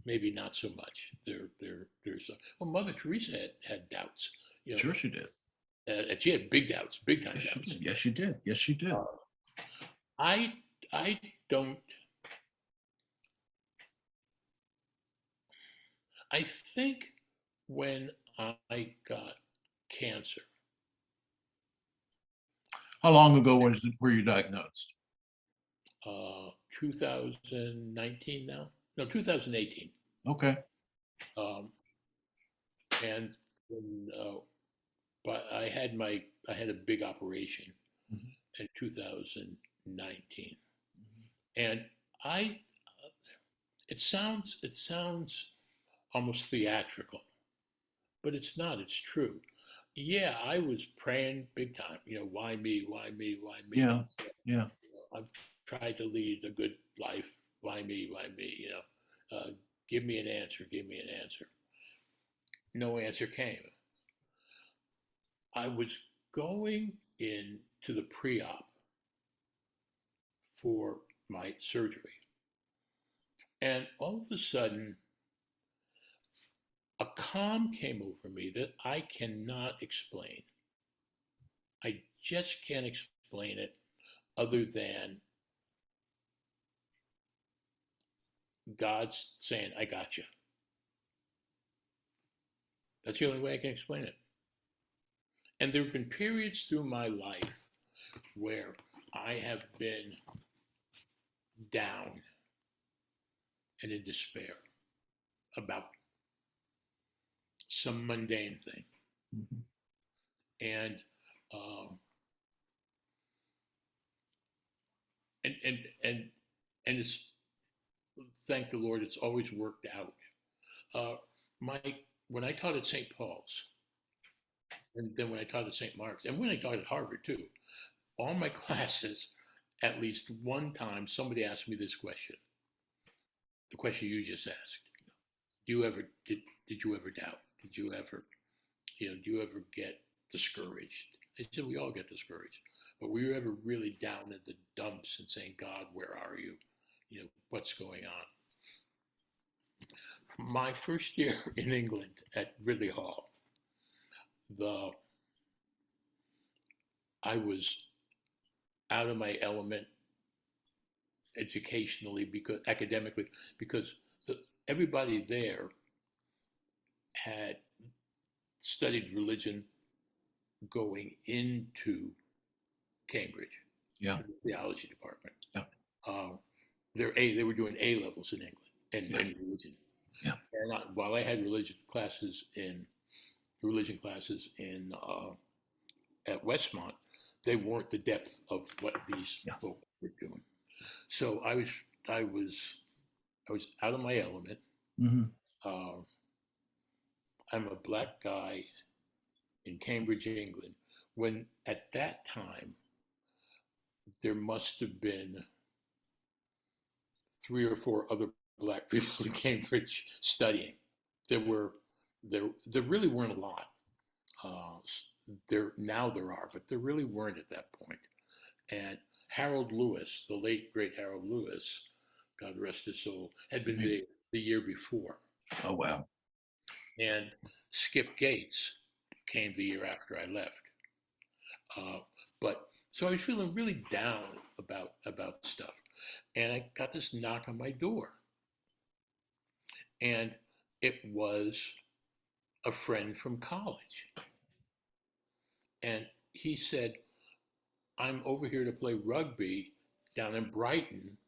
maybe not so much. There's Mother Teresa had doubts. You know, Sure she did. And she had big doubts, big time Yes, doubts. she did. Yes, she did. Yes, she did. I don't. I think when I got cancer. How long ago were you diagnosed? 2019 now? No, 2018. Okay. And but I had a big operation in 2019, and it sounds almost theatrical, but it's not. It's true. Yeah, I was praying big time. You know, why me? Why me? Why me? Yeah, yeah. I've tried to lead a good life. Why me? Why me? You know, give me an answer. Give me an answer. No answer came. I was going into the pre-op for my surgery, and all of a sudden, a calm came over me that I cannot explain. I just can't explain it other than God's saying, I got you. That's the only way I can explain it. And there have been periods through my life where I have been down and in despair about some mundane thing. And it's, thank the Lord, it's always worked out. When I taught at St. Paul's, and then when I taught at St. Mark's, and when I taught at Harvard too, all my classes at least one time somebody asked me this question, the question you just asked. Did you ever doubt? Did you ever, do you ever get discouraged? I said, we all get discouraged. But were you ever really down in the dumps and saying, God, where are you? What's going on? My first year in England at Ridley Hall, I was out of my element educationally, academically, because everybody there had studied religion going into Cambridge, Yeah. the theology department. Yeah. They were doing A levels in England and religion. Yeah. And while I had religion classes in at Westmont, they weren't the depth of what these folks were doing. So I was out of my element. Mm-hmm. I'm a black guy in Cambridge, England, when at that time there must have been 3 or 4 other black people in Cambridge studying. There really weren't a lot. Now there are, but there really weren't at that point. And Harold Lewis, the late great Harold Lewis, God rest his soul, had been there the year before. Oh wow! And Skip Gates came the year after I left. But so I was feeling really down about stuff, and I got this knock on my door, and it was a friend from college, and he said, "I'm over here to play rugby down in Brighton.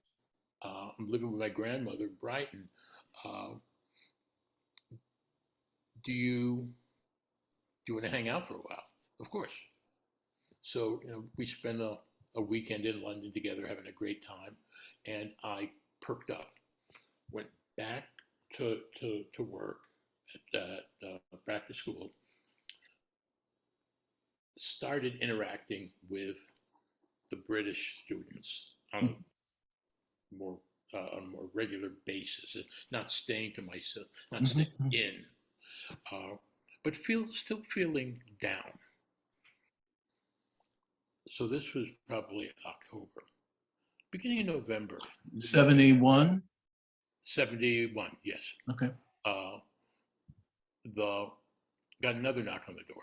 I'm living with my grandmother in Brighton. Do you want to hang out for a while?" Of course. So we spent a weekend in London together, having a great time, and I perked up, went back to work, back to school, started interacting with the British students on a more regular basis, not staying to myself, not staying in, but still feeling down. So this was probably October, beginning of November. 71. 71, yes. Okay. Got another knock on the door.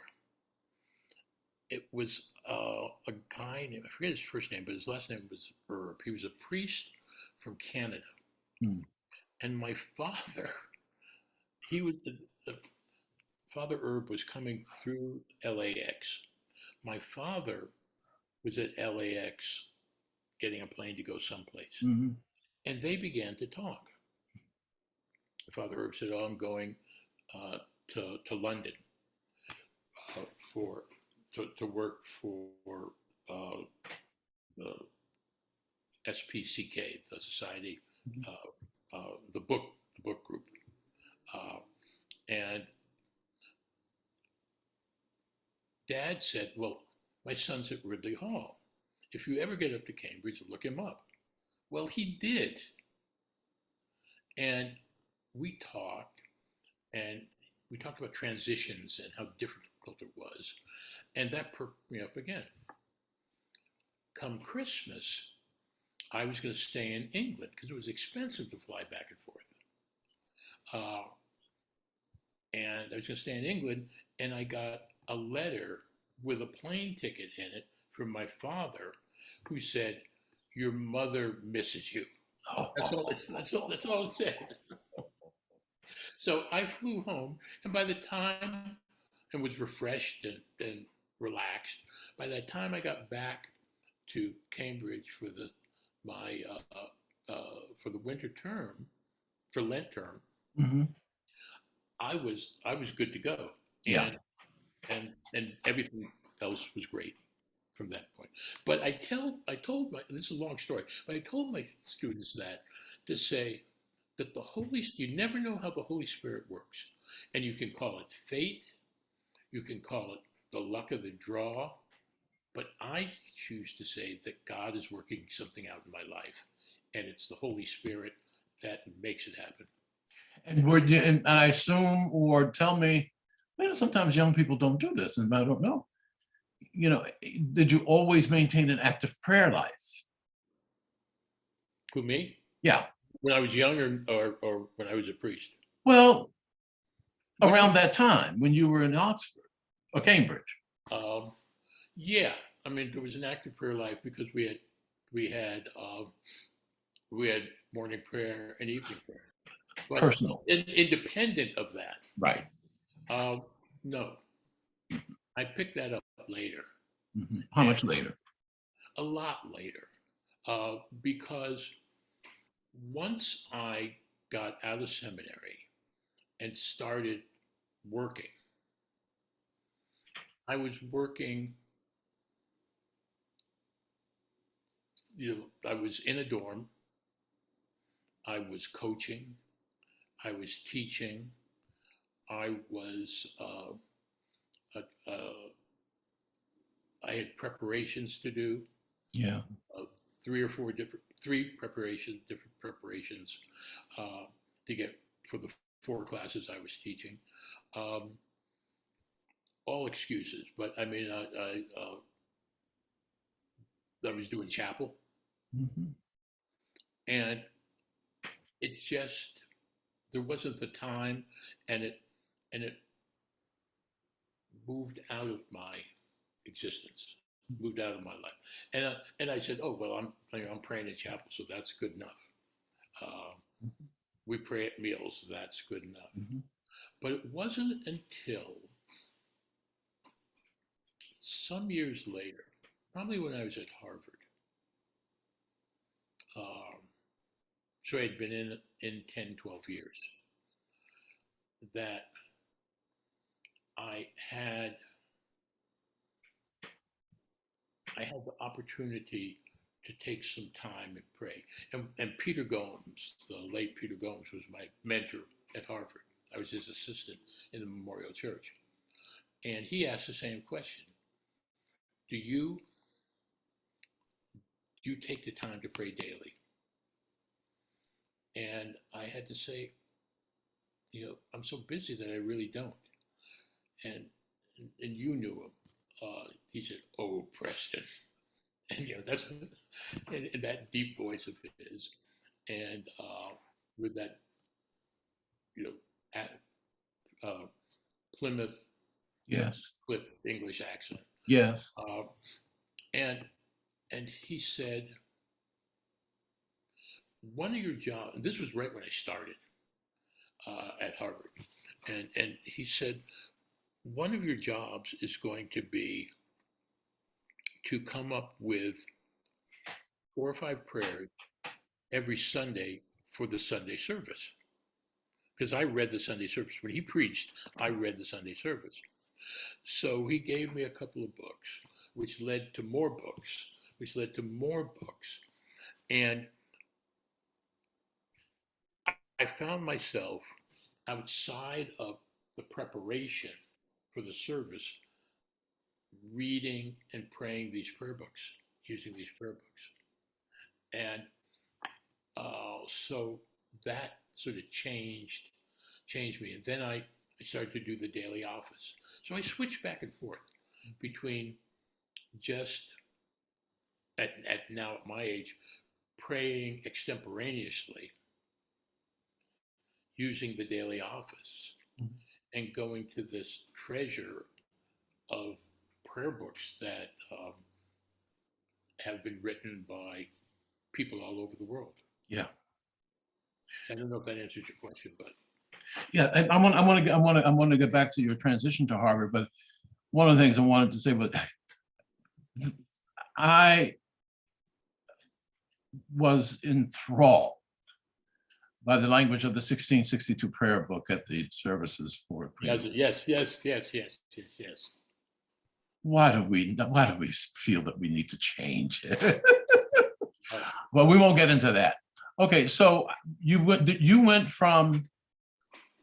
It was a guy named, I forget his first name, but his last name was Herb. He was a priest from Canada. And my father, Father Herb was coming through LAX. My father was at LAX getting a plane to go someplace. And they began to talk. Father Herb said, "Oh, I'm going to London to work for the SPCK, the Society, the book group." And Dad said, "Well, my son's at Ridley Hall. If you ever get up to Cambridge, look him up." Well, he did. And we talked about transitions and how difficult it was. And that perked me up again. Come Christmas, I was going to stay in England because it was expensive to fly back and forth. And I was going to stay in England, and I got a letter with a plane ticket in it from my father, who said, "Your mother misses you." That's all it said. So I flew home, and by the time I was refreshed and relaxed, by the time I got back to Cambridge for the winter term, for Lent term, I was good to go. And everything else was great from that point. But this is a long story, but I told my students that to say that you never know how the Holy Spirit works. And you can call it fate, you can call it the luck of the draw, But I choose to say that God is working something out in my life, and it's the Holy Spirit that makes it happen. And and I assume, or tell me, sometimes young people don't do this, and I don't know. Did you always maintain an active prayer life? Who, me? Yeah. When I was young, or when I was a priest? Well, around that time when you were in Oxford or Cambridge. Yeah, I mean, there was an active prayer life because we had morning prayer and evening prayer. But Personal. independent of that, Right. no, I picked that up later. Mm-hmm. How much later? A lot later, because once I got out of seminary and started working, I was working, I was in a dorm, I was coaching, I was teaching, I was, I had preparations to do. Yeah. Three different preparations to get for the 4 classes I was teaching. All excuses, but I mean, I was doing chapel, Mm-hmm. and it just, there wasn't the time, and it moved out of my existence, moved out of my life, and I said, oh well, I'm praying in chapel, so that's good enough. We pray at meals, that's good enough. Mm-hmm. But it wasn't until some years later, probably when I was at Harvard, so I had been in 10, 12 years, that I had the opportunity to take some time and pray. And Peter Gomes, the late Peter Gomes, was my mentor at Harvard. I was his assistant in the Memorial Church. And he asked the same question. Do you take the time to pray daily? And I had to say, I'm so busy that I really don't. And you knew him. He said, "Oh, Preston," and that's in that deep voice of his, and with that, at, Plymouth, Yes. Clip English accent. Yes. And he said, one of your jobs. This was right when I started at Harvard, and he said, one of your jobs is going to be to come up with 4 or 5 prayers every Sunday for the Sunday service. Because I read the Sunday service. When he preached, I read the Sunday service. So he gave me a couple of books, which led to more books, And I found myself outside of the preparation for the service, reading and praying these prayer books, using these prayer books. And so that sort of changed me. And then I started to do the daily office. So I switched back and forth between just at my age, praying extemporaneously, using the daily office, mm-hmm. and going to this treasure of prayer books that have been written by people all over the world. Yeah. I don't know if that answers your question, but yeah, I want to get back to your transition to Harvard, but one of the things I wanted to say was I was enthralled by the language of the 1662 prayer book at the services for yes. Why do we feel that we need to change it? Well, we won't get into that. Okay, so you went from,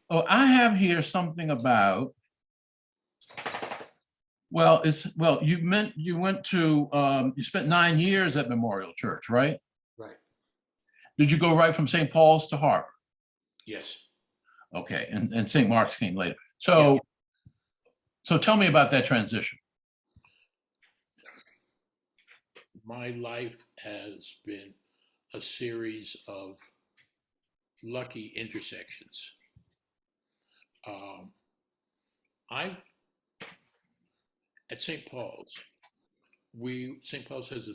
I have here something about Well, you went to you spent 9 years at Memorial Church, right? Right. Did you go right from St. Paul's to Harvard? Yes. Okay, and St. Mark's came later. Yeah. So tell me about that transition. My life has been a series of lucky intersections. I at St. Paul's, St. Paul's has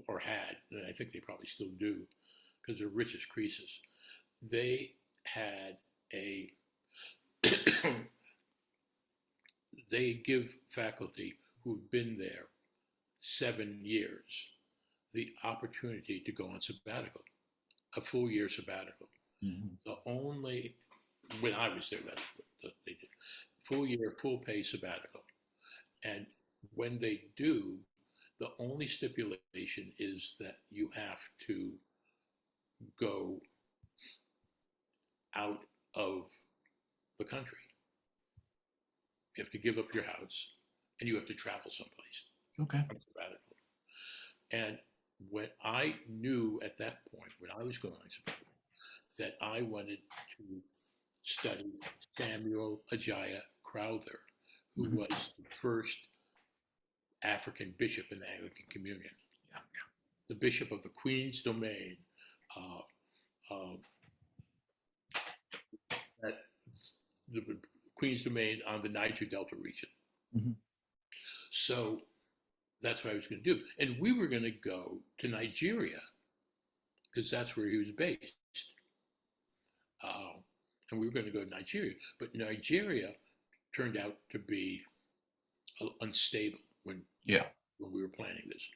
or had, and I think they probably still do, because they're rich as Croesus. They had a they give faculty who've been there 7 years the opportunity to go on sabbatical, a full year sabbatical. Mhm. The only, when I was there, that's what they did. Full year, full pay sabbatical. And when they do, the only stipulation is that you have to go out of the country. You have to give up your house and you have to travel someplace Okay. on sabbatical. And when I knew at that point, when I was going on sabbatical, that I wanted to study Samuel Ajayi Crowther, who Mhm. was the first African bishop in the Anglican Communion, Yeah. the bishop of the Queen's Domain, uh, uh, at the Queen's Domain on the Niger Delta region. Mhm. So that's what I was going to do. And we were going to go to Nigeria because that's where he was based. Uh, and we were going to go to Nigeria. But Nigeria turned out to be unstable Yeah. when we were planning this.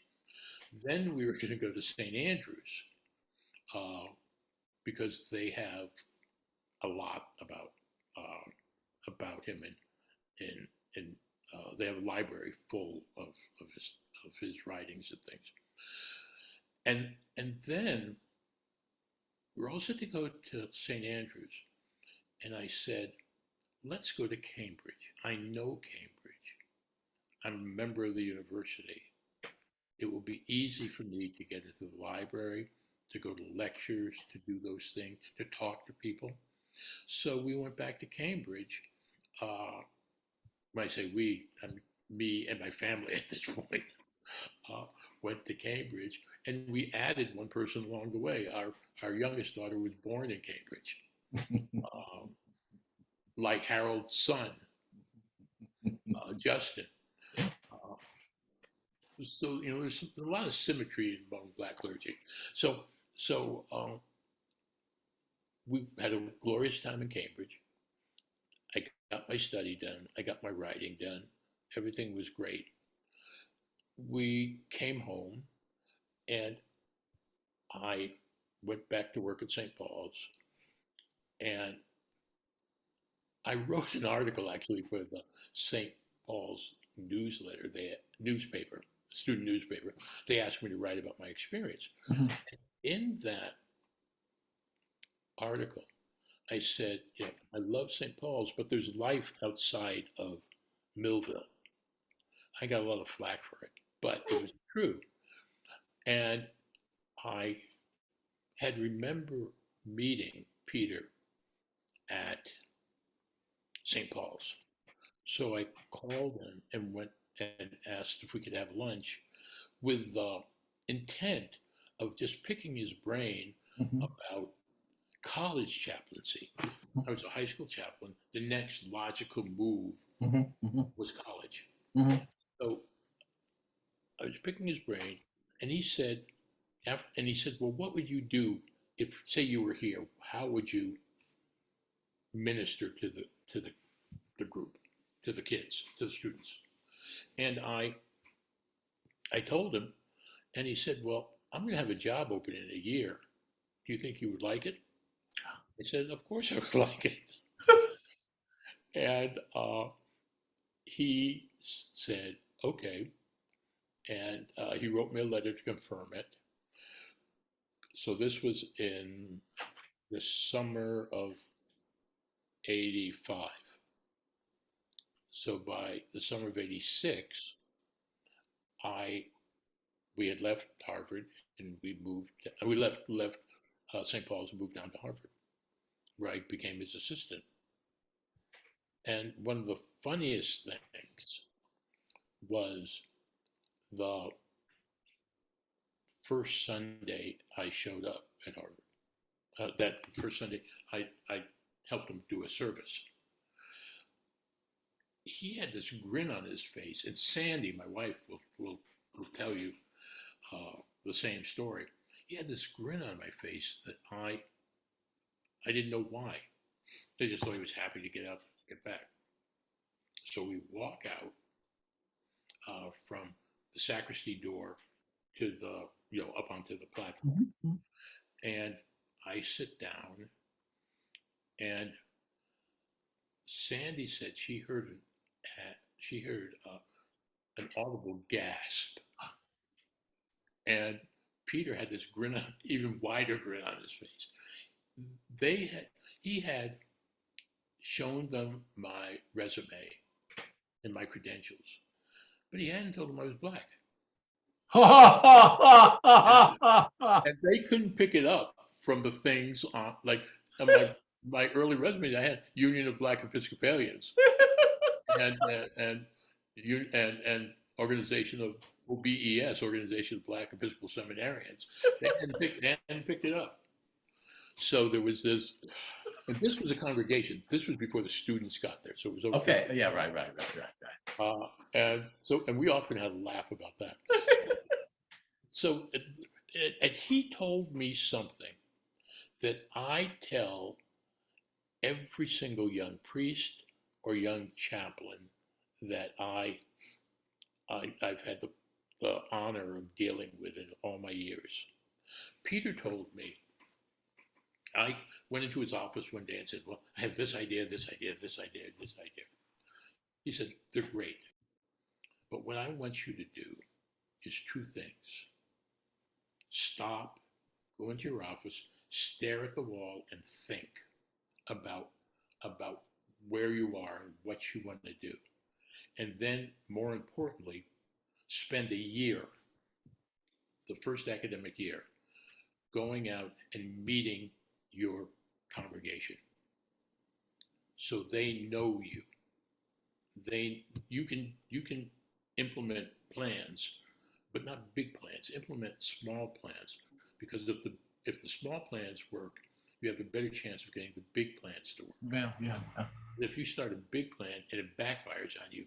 Then we were going to go to St. Andrews because they have a lot about him, and they have a library full of his writings and things. And then we were all set to go to St. Andrews, and I said, let's go to Cambridge. I know Cambridge. I'm a member of the university. It will be easy for me to get into the library, to go to lectures, to do those things, to talk to people. So we went back to Cambridge. When I say we, I mean me and my family at this point, uh, went to Cambridge, and we added one person along the way. Our youngest daughter was born in Cambridge, um, like Harold's son, Justin. Uh, so there's a lot of symmetry among black clergy. So so we had a glorious time in Cambridge. I got my study done. I got my writing done. Everything was great. We came home, and I went back to work at St. Paul's, and I wrote an article actually for the St. Paul's newsletter, newspaper, student newspaper. They asked me to write about my experience. Mhm. In that article, I said, I love St. Paul's, but there's life outside of Millville. I got a lot of flack for it, but it was true. And I had remember meeting Peter at St. Paul's. So I called him and went and asked if we could have lunch with the intent of just picking his brain Mhm. about college chaplaincy. I was a high school chaplain. The next logical move Mhm. Mhm. was college. Mhm. So I was picking his brain, and he said, well, what would you do if, say, you were here? How would you minister to the group, to the kids, to the students? And I told him, and he said, well, I'm going to have a job open in a year. Do you think you would like it? I said, of course I would like it. And he said, okay. And he wrote me a letter to confirm it. So this was in the summer of '85. So by the summer of '86, we had left Harvard and we left St. Paul's and moved down to Harvard, where I became his assistant. And one of the funniest things was the first Sunday I showed up at Harvard. That first Sunday, I helped him do a service. He had this grin on his face, and Sandy, my wife, will tell you the same story. He had this grin on my face that I didn't know why. They just thought he was happy to get back. So we walk out from the sacristy door to the, up onto the platform. Mm-hmm. And I sit down, and Sandy said she heard an audible gasp. And Peter had this even wider grin on his face. He had shown them my resume and my credentials, but he hadn't told them I was black. And they couldn't pick it up from the things on, like my early resumes. I had Union of Black Episcopalians and Organization of OBES, Organization of Black Episcopal Seminarians. They hadn't picked it up. So there was this, and this was a congregation. This was before the students got there, so it was okay. Okay. Yeah. Right. And we often had a laugh about that. So, and he told me something that I tell every single young priest or young chaplain that I've had the honor of dealing with in all my years. Peter told me, I went into his office one day and said, well, I have this idea, this idea, this idea, this idea. He said, they're great. But what I want you to do is two things. Stop, go into your office, stare at the wall, and think about where you are and what you want to do. And then, more importantly, spend a year, the first academic year, going out and meeting your congregation, so they know you. You can implement plans, but not big plans. Implement small plans, because if the small plans work, you have a better chance of getting the big plans to work. Yeah. If you start a big plan and it backfires on you,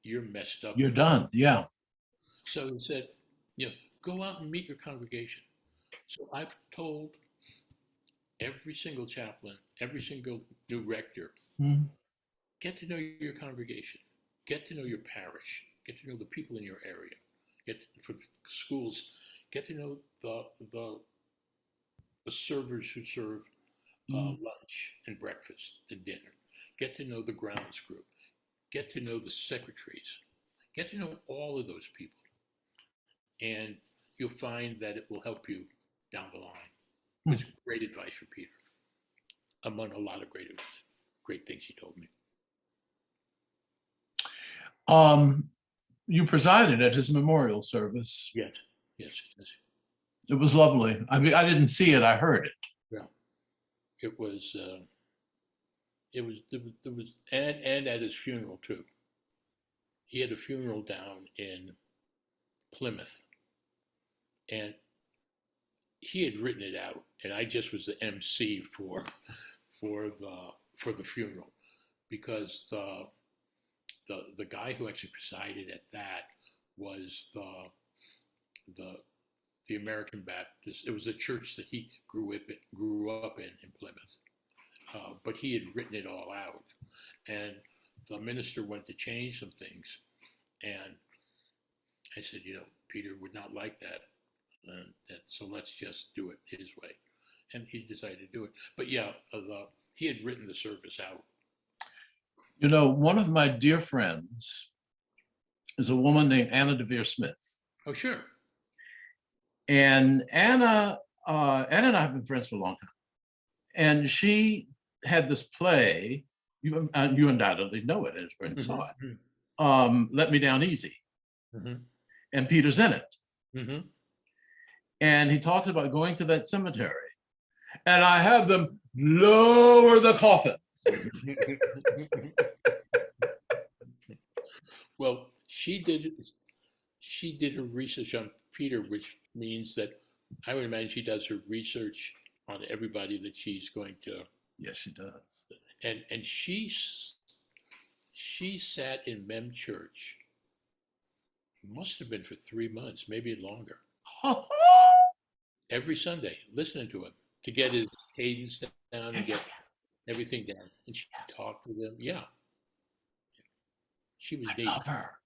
you're messed up. You're done. Yeah. So he said, go out and meet your congregation. So I've told every single chaplain, every single new rector, get to know your congregation, get to know your parish, get to know the people in your area, for schools, get to know the servers who serve lunch and breakfast and dinner, get to know the grounds group, get to know the secretaries, get to know all of those people. And you'll find that it will help you down the line. It's great advice for Peter, among a lot of great things he told me. You presided at his memorial service. Yes. It was lovely. I mean, I didn't see it, I heard it. Yeah. It was, and at his funeral too. He had a funeral down in Plymouth, and he had written it out, and I just was the MC for the funeral, because the guy who actually presided at that was the American Baptist. It was a church that he grew up in Plymouth, but he had written it all out, and the minister wanted to change some things, and I said, Peter would not like that. So let's just do it his way. And he decided to do it. But yeah, he had written the service out. One of my dear friends is a woman named Anna DeVere Smith. Oh, sure. And Anna and I have been friends for a long time. And she had this play, You undoubtedly know it and saw it. Mm-hmm. Let Me Down Easy. Mm-hmm. And Peter's in it. Mm-hmm. And he talks about going to that cemetery. And I have them lower the coffin. Well, she did her research on Peter, which means that I would imagine she does her research on everybody that she's going to, Yes, she does. and she sat in Mem Church. Must have been for 3 months, maybe longer. Every Sunday, listening to him to get his cadence down and get everything down. And she talked with him. Yeah, she was I neat. love her.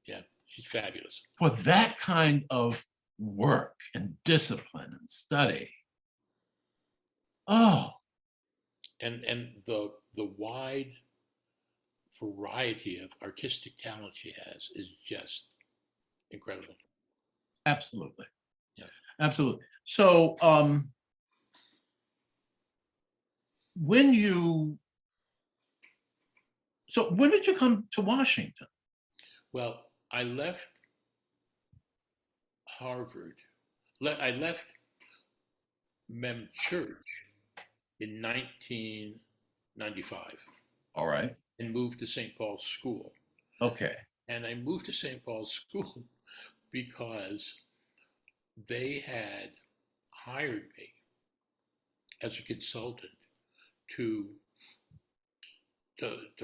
Yeah, she's fabulous. For that kind of work and discipline and study. Oh. And the wide variety of artistic talent she has is just incredible. Absolutely. Yeah. Absolutely. So when did you come to Washington? Well, I left Harvard. I left Mem Church in 1995 All right. and moved to St. Paul's School. Okay. And I moved to St. Paul's School because they had hired me as a consultant to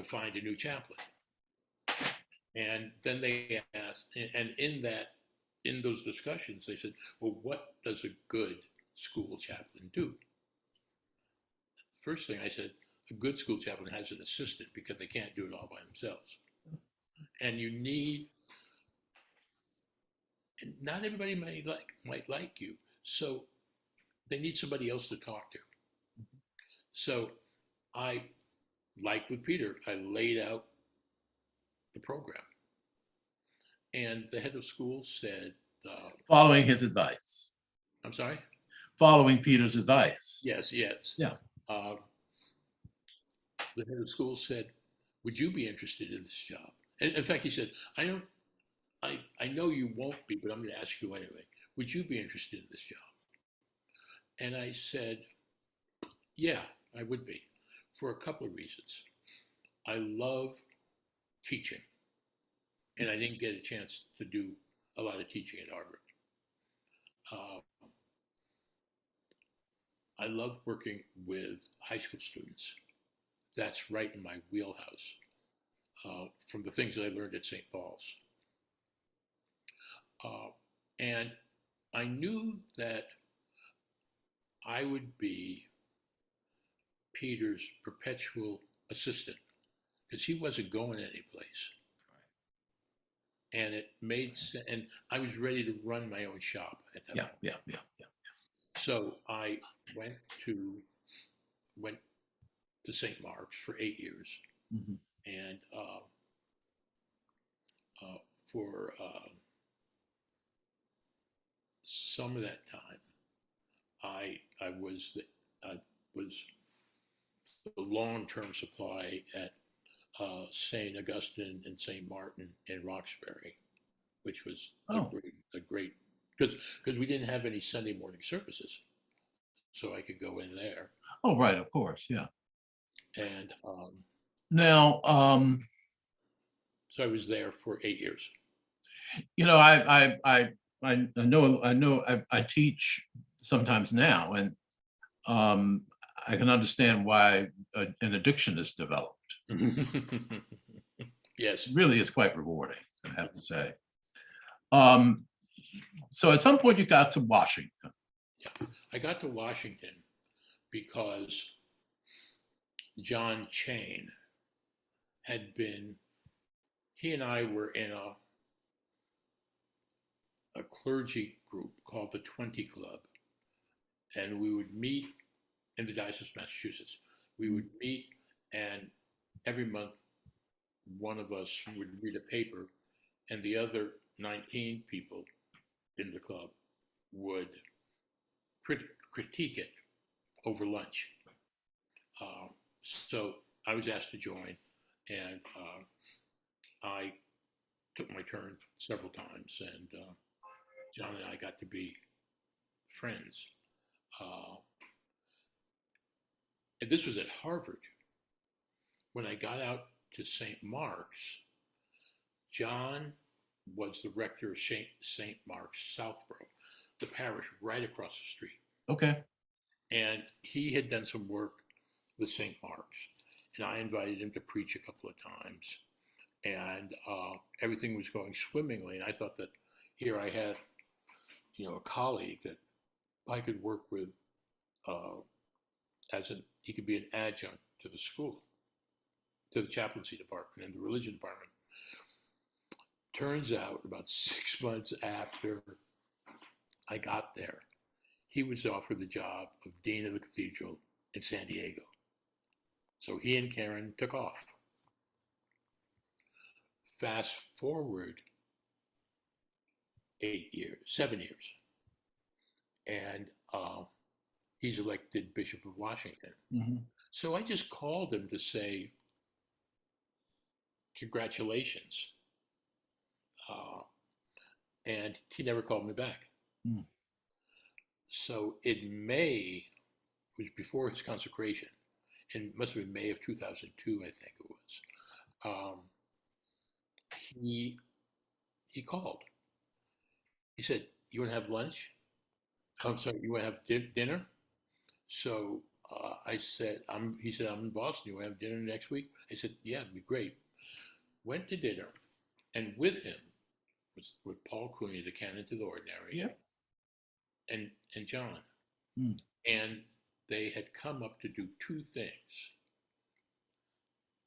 find a new chaplain. And then they asked, and in those discussions, they said, well, what does a good school chaplain do? First thing I said, a good school chaplain has an assistant because they can't do it all by themselves. And you need, and not everybody might like you, so they need somebody else to talk to. So I, like with Peter, I laid out the program. And the head of school said, following his advice. I'm sorry? Following Peter's advice. Yes. Yeah. The head of school said, would you be interested in this job? And in fact, he said, I know you won't be, but I'm going to ask you anyway. Would you be interested in this job? And I said, yeah, I would be, for a couple of reasons. I love teaching, and I didn't get a chance to do a lot of teaching at Harvard. I love working with high school students. That's right in my wheelhouse, from the things that I learned at St. Paul's. And I knew that I would be Peter's perpetual assistant because he wasn't going anyplace. And it made sense, and I was ready to run my own shop at that point. Yeah. So I went to St. Mark's for 8 years, and for some of that time, I was the long-term supply at St. Augustine and St. Martin in Roxbury, which was a great because we didn't have any Sunday morning services, so I could go in there. Oh, right, of course, yeah. And now, so I was there for 8 years. You know, I know I teach sometimes now, and I can understand why an addiction is developed. Yes, it really is quite rewarding, I have to say. So at some point you got to Washington. Yeah, I got to Washington because John Chain he and I were in a clergy group called the 20 Club, and we would meet in the Diocese of Massachusetts. We would meet, and every month one of us would read a paper, and the other 19 people in the club would critique it over lunch. So I was asked to join, and I took my turn several times, and John and I got to be friends. And this was at Harvard. When I got out to St. Mark's, John was the rector of St. Mark's, Southborough, the parish right across the street. Okay. And he had done some work with St. Mark's, and I invited him to preach a couple of times. And everything was going swimmingly. And I thought that here I had, a colleague that I could work with he could be an adjunct to the school, to the chaplaincy department and the religion department. Turns out about 6 months after I got there, he was offered the job of dean of the cathedral in San Diego. So he and Karen took off. Fast forward 7 years, and he's elected Bishop of Washington. Mm-hmm. So I just called him to say, congratulations. And he never called me back. Mm. So in May, it was before his consecration, and it must have been May of 2002, I think it was. He called. He said, "You want to have lunch? I'm sorry, you want to have dinner?" So I said, he said, "I'm in Boston. You want to have dinner next week?" I said, "Yeah, it'd be great." Went to dinner, and with him was Paul Cooney, the canon to the ordinary, Yeah. and John. Mm. And they had come up to do two things: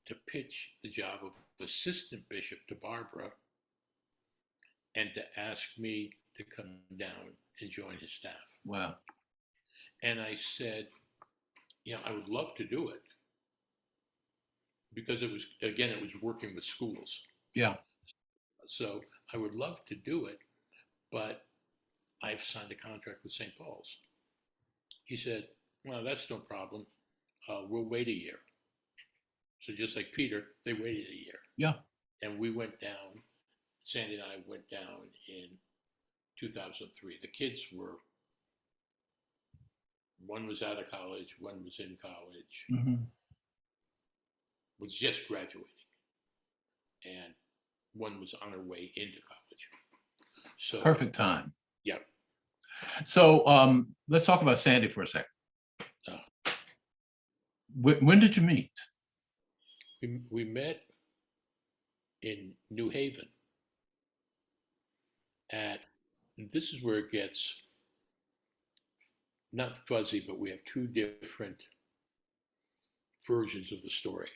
to pitch the job of assistant bishop to Barbara, and to ask me to come down and join his staff. Wow. And I said, I would love to do it, because it was working with schools. Yeah. So I would love to do it, but I've signed a contract with St. Paul's. He said, "Well, that's no problem. We'll wait a year." So just like Peter, they waited a year. Yeah. And we went down, Sandy and I went down in 2003. The kids one was out of college, one was in college, Mm-hmm. was just graduating, and one was on her way into college. So Perfect time. Yeah. So let's talk about Sandy for a second. When did you meet? We met in New Haven this is where it gets not fuzzy, but we have two different versions of the story.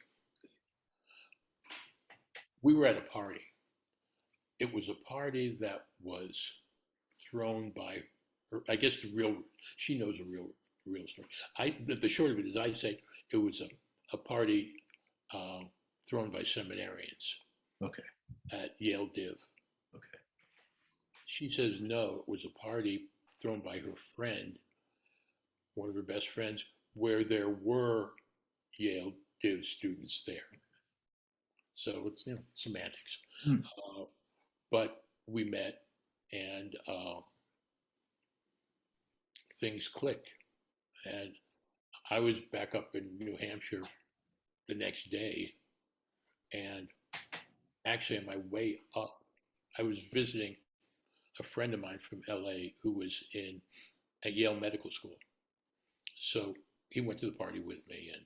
We were at a party. It was a party that was thrown by her. I guess she knows a real story. The short of it is, I say it was a party thrown by seminarians. Okay. At Yale Div. Okay. She says no, it was a party thrown by her friend, one of her best friends, where there were Yale Div students there. So it's semantics. Mm. But we met, and things clicked. And I was back up in New Hampshire the next day, and actually on my way up, I was visiting a friend of mine from LA who was at Yale Medical School. So he went to the party with me, and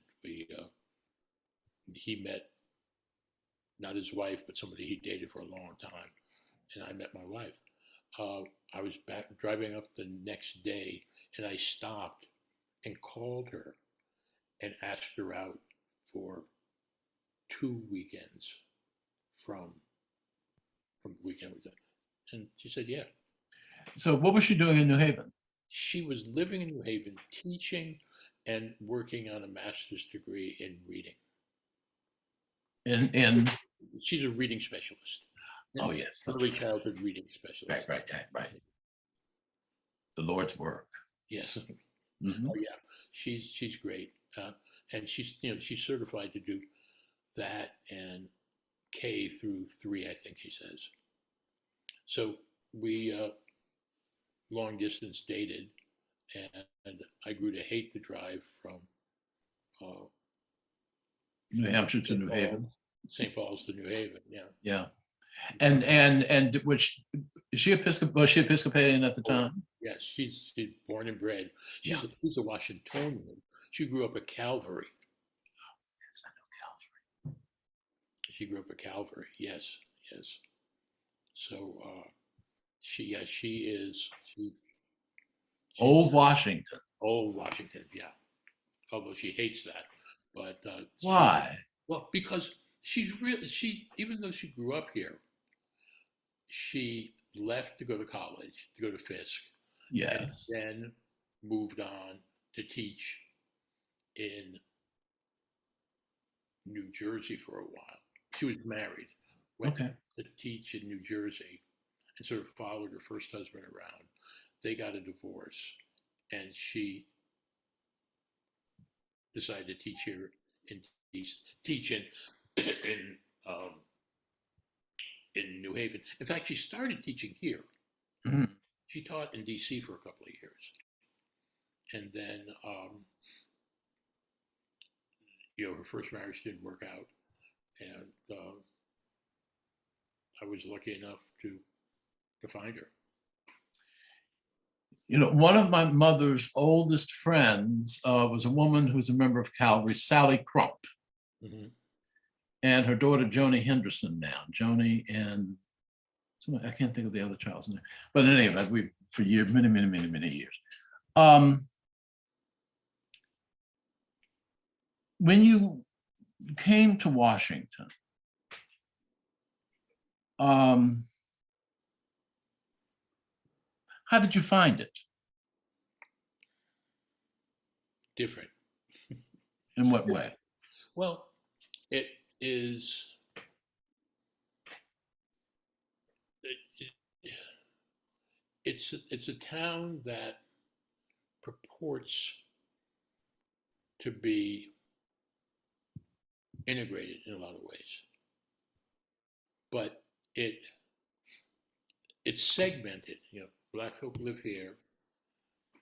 he met not his wife, but somebody he dated for a long time, and I met my wife. I was back driving up the next day, and I stopped and called her and asked her out for 2 weekends from the weekend we did. And she said, yeah. So what was she doing in New Haven? She was living in New Haven, teaching and working on a master's degree in reading. And she's a reading specialist. Oh, yes. Early childhood reading specialist. Right. The Lord's work. Yes. Mm-hmm. Oh, yeah. She's great. and she's certified to do that and K through 3, I think she says. So we long distance dated, and I grew to hate the drive from uh, New Hampshire to New Haven. St. Paul's to New Haven. Yeah. Yeah. And which is she Episcopal? Was she Episcopalian at the time? Yes, she's born and bred. Yeah. She's a Washingtonian. She grew up at Calvary. Yes, I know Calvary. She grew up at Calvary. Yes, yes. So she is Old Washington. old Washington. Yeah. Although she hates that, but Why? well, because she even though she grew up here, she left to go to college, to go to Fisk, Yes. and then moved on to teach in New Jersey for a while. She was married, went Okay. to teach in New Jersey, and sort of followed her first husband around. They got a divorce, and she decided to teach here in teach in um, in New Haven. In fact, she started teaching here. Mhm. She taught in D.C. for a couple of years, and then her first marriage didn't work out, and I was lucky enough to find her. One of my mother's oldest friends was a woman who's a member of Calvary, Sally Crump, Mm-hmm. and her daughter Joni Henderson now. Joni and I can't think of the other child's name, but in any event, we for years, many years. When you came to Washington, how did you find it? Different. In what way? Well, it is. It's a town that purports to be integrated in a lot of ways, but it's segmented. Black folk live here,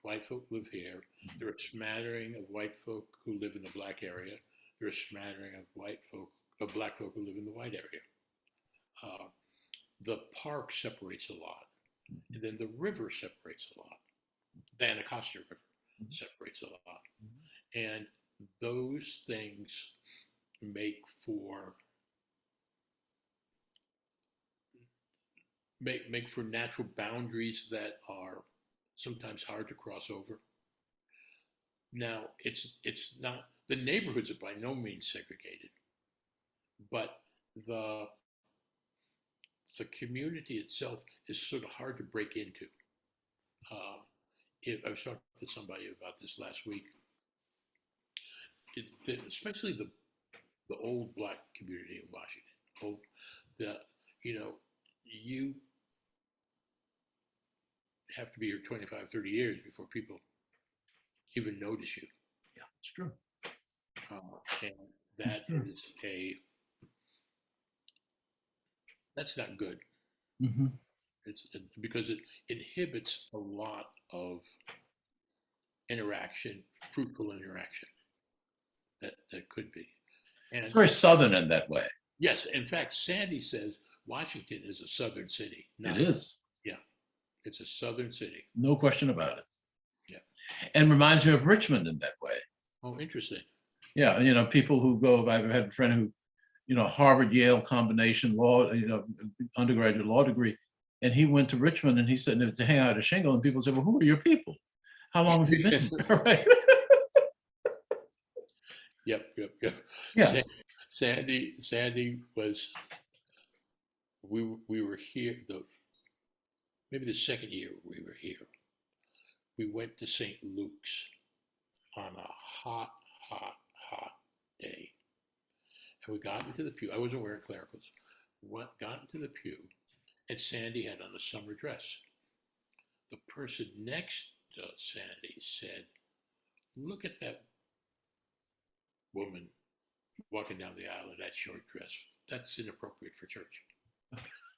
white folk live here. There are a smattering of white folk who live in the black area. There are a smattering of black folk who live in the white area. The park separates a lot, and then the river separates a lot. The Anacostia River separates a lot, and those things make for natural boundaries that are sometimes hard to cross over. Now, it's not, the neighborhoods are by no means segregated, but the community itself is sort of hard to break into. I was talking to somebody about this last week. Especially the old black community in Washington. You have to be here 25, 30 years before people even notice you. Yeah, it's true. And that is that's not good. Mm-hmm. It's because it inhibits a lot of interaction, fruitful interaction that could be. And It's very Southern in that way. yes, in fact, Sandy says Washington is a Southern city. It is. Yeah, it's a Southern city. No question about it. Yeah. And reminds me of Richmond in that way. Oh, interesting. Yeah, people who go, I've had a friend who, Harvard, Yale combination law, undergraduate law degree. And he went to Richmond and he said to hang out at a shingle, and people said, well, who are your people? How long have you been here? Right? Yep. Yeah. Sandy was, we were here, maybe the second year we were here. We went to St. Luke's on a hot day. And we got into the pew. I wasn't wearing clericals. Got into the pew, and Sandy had on a summer dress. The person next to Sandy said, look at that woman walking down the aisle in that short dress. That's inappropriate for church.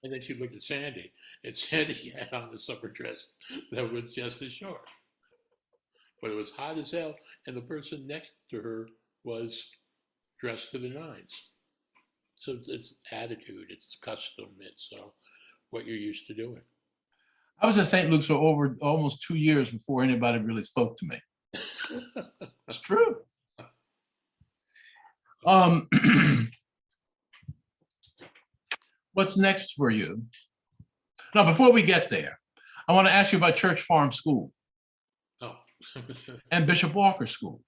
And then she looked at Sandy, and Sandy had on the summer dress that was just as short. But it was hot as hell, and the person next to her was dressed to the nines. So it's attitude, it's custom, it's what you're used to doing. I was at St. Luke's for over almost 2 years before anybody really spoke to me. It's true. What's next for you? Now, before we get there, I want to ask you about Church Farm School Oh. and Bishop Walker School.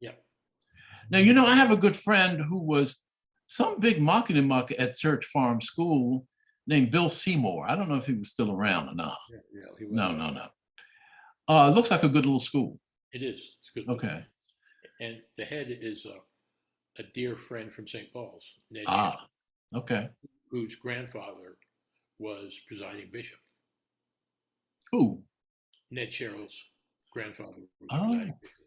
Yeah. Now, I have a good friend who was some big marketing muck at Church Farm School named Bill Seymour. I don't know if he was still around or not. Yeah, he was. No. Looks like a good little school. It is. It's good. Okay. And the head is a dear friend from St. Paul's, Ned Okay. whose grandfather was presiding bishop. Who? Ned Sherrill's grandfather was Oh. presiding bishop.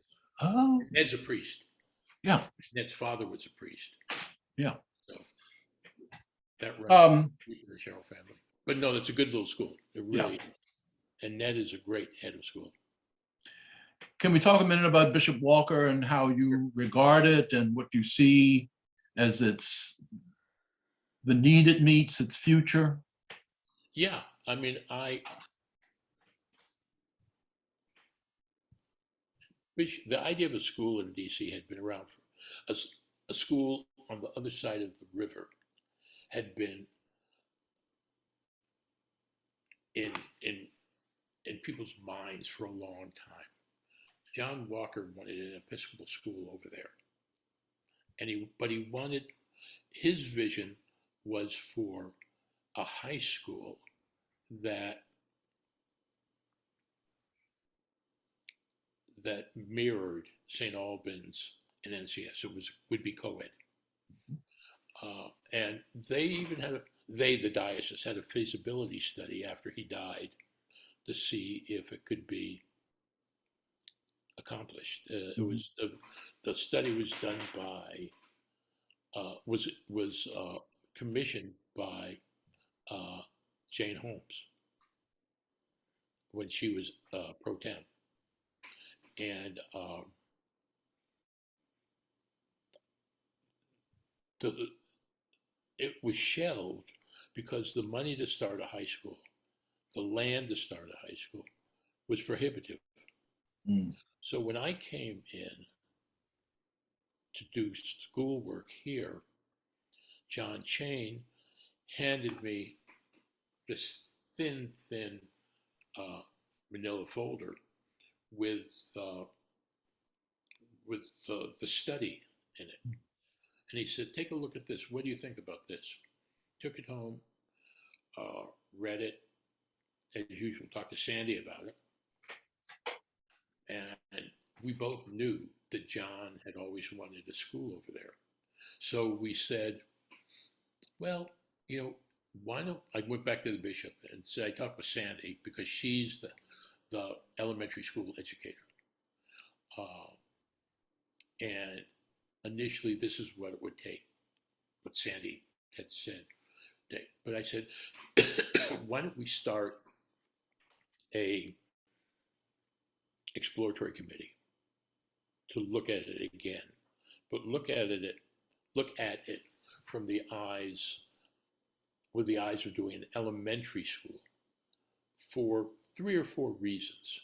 Oh, Ned's a priest. yeah. Ned's father was a priest. Yeah. So that runs in the Sherrill family. But no, it's a good little school. It really is. And Ned is a great head of school. Can we talk a minute about Bishop Walker and how you regard it and what you see as the need it meets, its future? Yeah, I mean, the idea of a school in DC had been around. A school on the other side of the river had been in people's minds for a long time. John Walker wanted an Episcopal school over there, but he wanted, his vision was for a high school that mirrored St. Albans and NCS. It would be co-ed. And they even had the diocese had a feasibility study after he died to see if it could be accomplished. It was the study was done by was commissioned by Jane Holmes when she was pro tem, and it was shelved because the money to start a high school, the land to start a high school, was prohibitive. So when I came in to do schoolwork here, John Chain handed me this thin manila folder with the study in it. And he said, take a look at this. What do you think about this? Took it home, read it, as usual, talked to Sandy about it. And we both knew that John had always wanted a school over there. So we said, well, why don't, I went back to the bishop and said, I talked with Sandy because she's the elementary school educator. And initially, this is what it would take, what Sandy had said. But I said, why don't we start a exploratory committee to look at it again, but look at it from the eyes, with the eyes of doing an elementary school, for 3 or 4 reasons.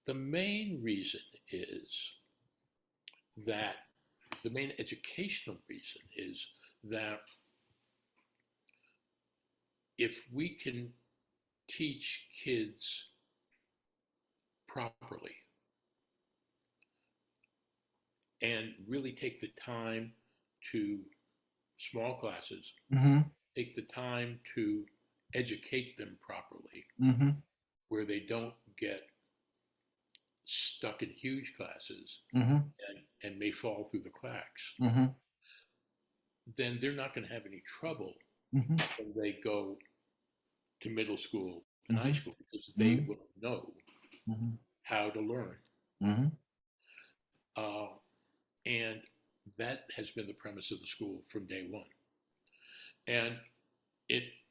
The main reason is that the main educational reason is that if we can teach kids properly and really take the time to, small classes, take the time to educate them properly, where they don't get stuck in huge classes and may fall through the cracks, then they're not going to have any trouble when they go to middle school and high school, because they will know how to learn. And that has been the premise of the school from day one. And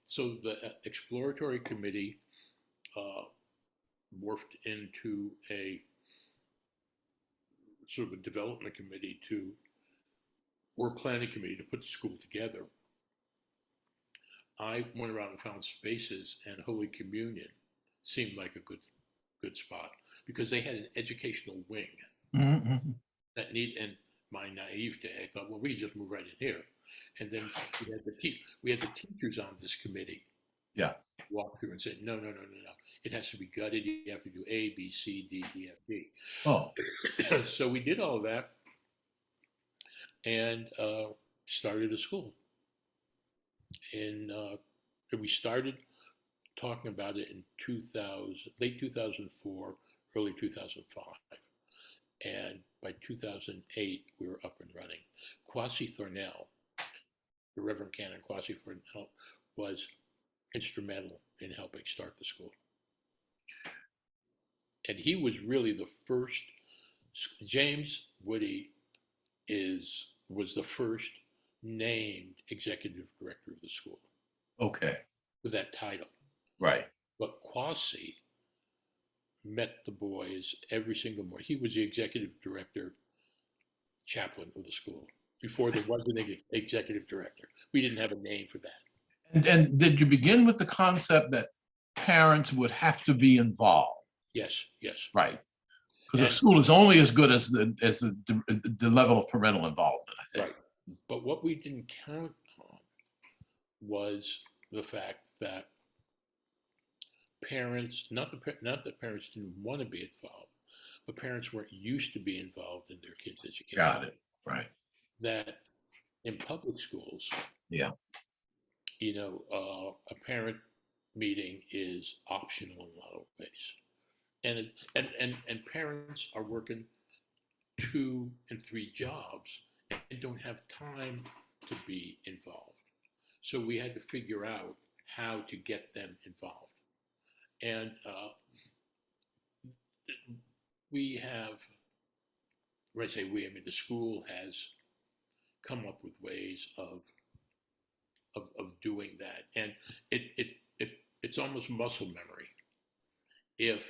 so the exploratory committee morphed into a sort of a development committee or planning committee to put the school together. I went around and found spaces, and Holy Communion seemed like a good spot because they had an educational wing Mhm. that and my naivete, I thought, well, we just move right in here. And then we had the teachers on this committee Yeah. walk through and say, no. It has to be gutted. You have to do A, B, C, D, E, F, G. Oh, So we did all that and started a school. And we started talking about it in late 2004, early 2005. And by 2008, we were up and running. Kwasi Thornell, the Reverend Canon Kwasi Thornell, was instrumental in helping start the school. And he was really the first. James Woody was the first named executive director of the school okay. with that title. Right. But Kwasi met the boys every single morning. He was the executive director, chaplain of the school before there was an executive director. We didn't have a name for that. And did you begin with the concept that parents would have to be involved? Yes. Right. Because the school is only as good as the level of parental involvement, I think. Right. But what we didn't count on was the fact that parents, not that parents didn't want to be involved, but parents weren't used to be involved in their kids' education. Got it. Right. That in public schools, Yeah. A parent meeting is optional in a lot of ways. And parents are working 2 and 3 jobs and don't have time to be involved. So we had to figure out how to get them involved. And we have, when I say we, I mean the school has come up with ways of doing that. And it's almost muscle memory. If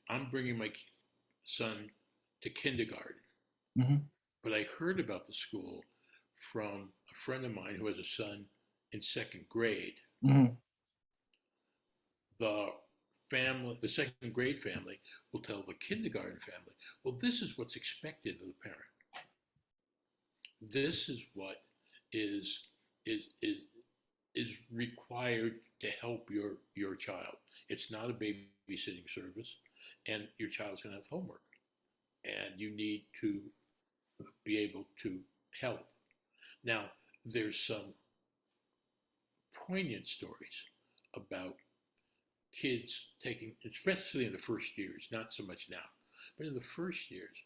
I'm bringing my son to kindergarten, Mm-hmm. but I heard about the school from a friend of mine who has a son in 2nd grade, Mm-hmm. the second grade family will tell the kindergarten family, well, this is what's expected of the parent. This is what is required to help your child. It's not a babysitting service, and your child's going to have homework, and you need to be able to help. Now, there's some poignant stories about kids taking, especially in the first years, not so much now, but in the first years,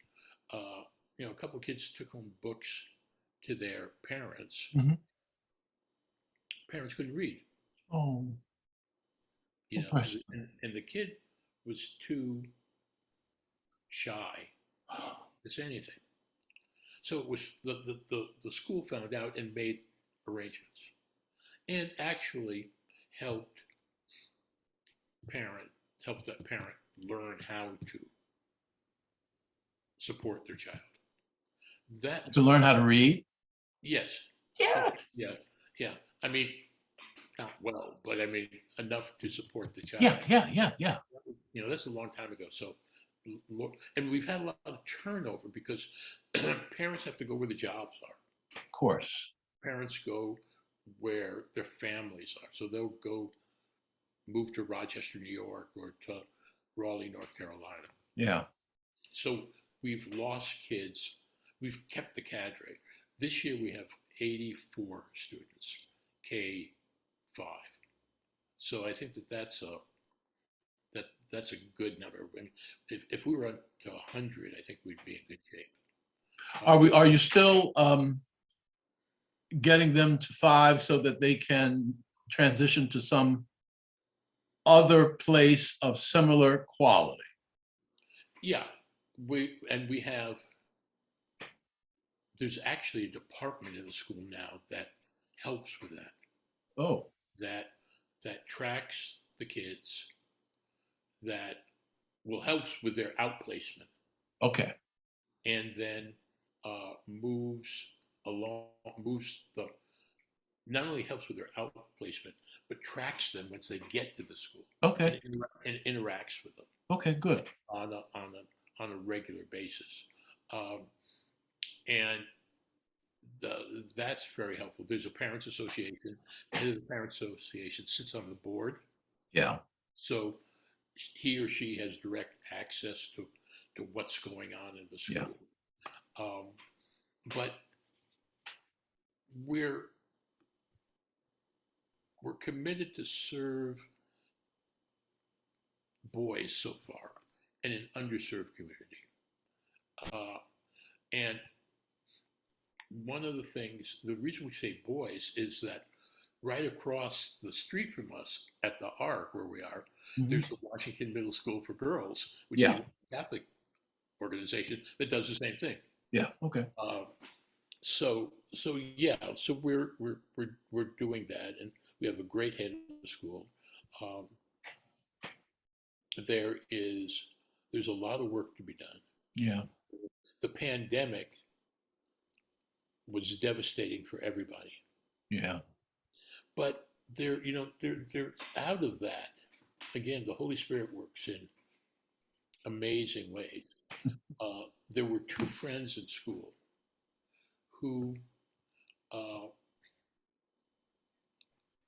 a couple of kids took home books to their parents. Mm-hmm. Parents couldn't read. Oh, and the kid was too shy to say anything. So it was the school found out and made arrangements, and actually helped that parent learn how to support their child. To learn how to read? Yes. Yes. Yeah. I mean, not well, but I mean enough to support the child. Yeah. That's a long time ago. So, and we've had a lot of turnover because parents have to go where the jobs are. Of course. Parents go where their families are. So they'll go move to Rochester, New York, or to Raleigh, North Carolina. Yeah. So we've lost kids. We've kept the cadre. This year we have 84 students, K-5. So I think that's a good number. I mean, if we were up to 100, I think we'd be in good shape. Are you still getting them to 5 so that they can transition to some other place of similar quality? Yeah, we have, there's actually a department in the school now that helps with that, Oh, that that tracks the kids, that will helps with their outplacement, okay. and then moves along, moves the, not only helps with their outplacement, but tracks them once they get to the school, and, Okay. and interacts with them Okay, good. on a regular basis. Um, and that's very helpful. There's a parents association. The parents association sits on the board, Yeah. so he or she has direct access to what's going on in the Yeah. school. Um, but we're we're committed to serve boys so far in an underserved community. Uh, and one of the things, the reason we say boys is that right across the street from us at the Ark where we are, Mhm. there's the Washington Middle School for Girls, which is Yeah. a Catholic organization that does the same thing. Yeah. Okay. Uh, so yeah, so we're doing that, and we have a great head of the school. Um, there is there's a lot of work to be done. Yeah. The pandemic was devastating for everybody, Yeah. but they're out of that. Again, the Holy Spirit works in amazing ways. There were two friends in school who uh,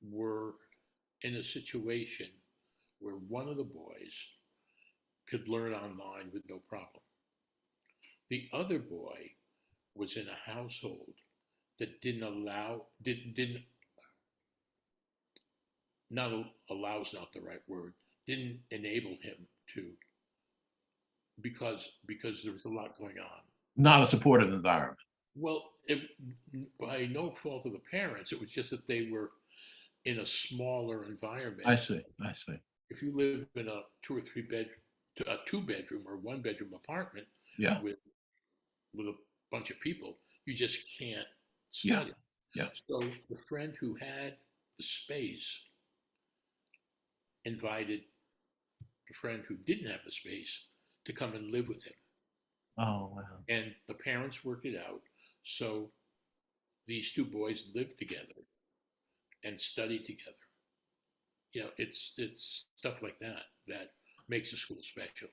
were in a situation where one of the boys could learn online with no problem. The other boy was in a household that didn't not allow is not the right word, didn't enable him to, because there was a lot going on. Not a supportive environment. Well, by no fault of the parents, it was just that they were in a smaller environment. I see. I see. If you live in a a two bedroom or one bedroom apartment Yeah. with a bunch of people, you just can't Yeah. study. Yeah. So the friend who had the space invited the friend who didn't have the space to come and live with him. Oh, wow. And the parents worked it out. So these two boys lived together and studied together. It's stuff like that that makes a school special.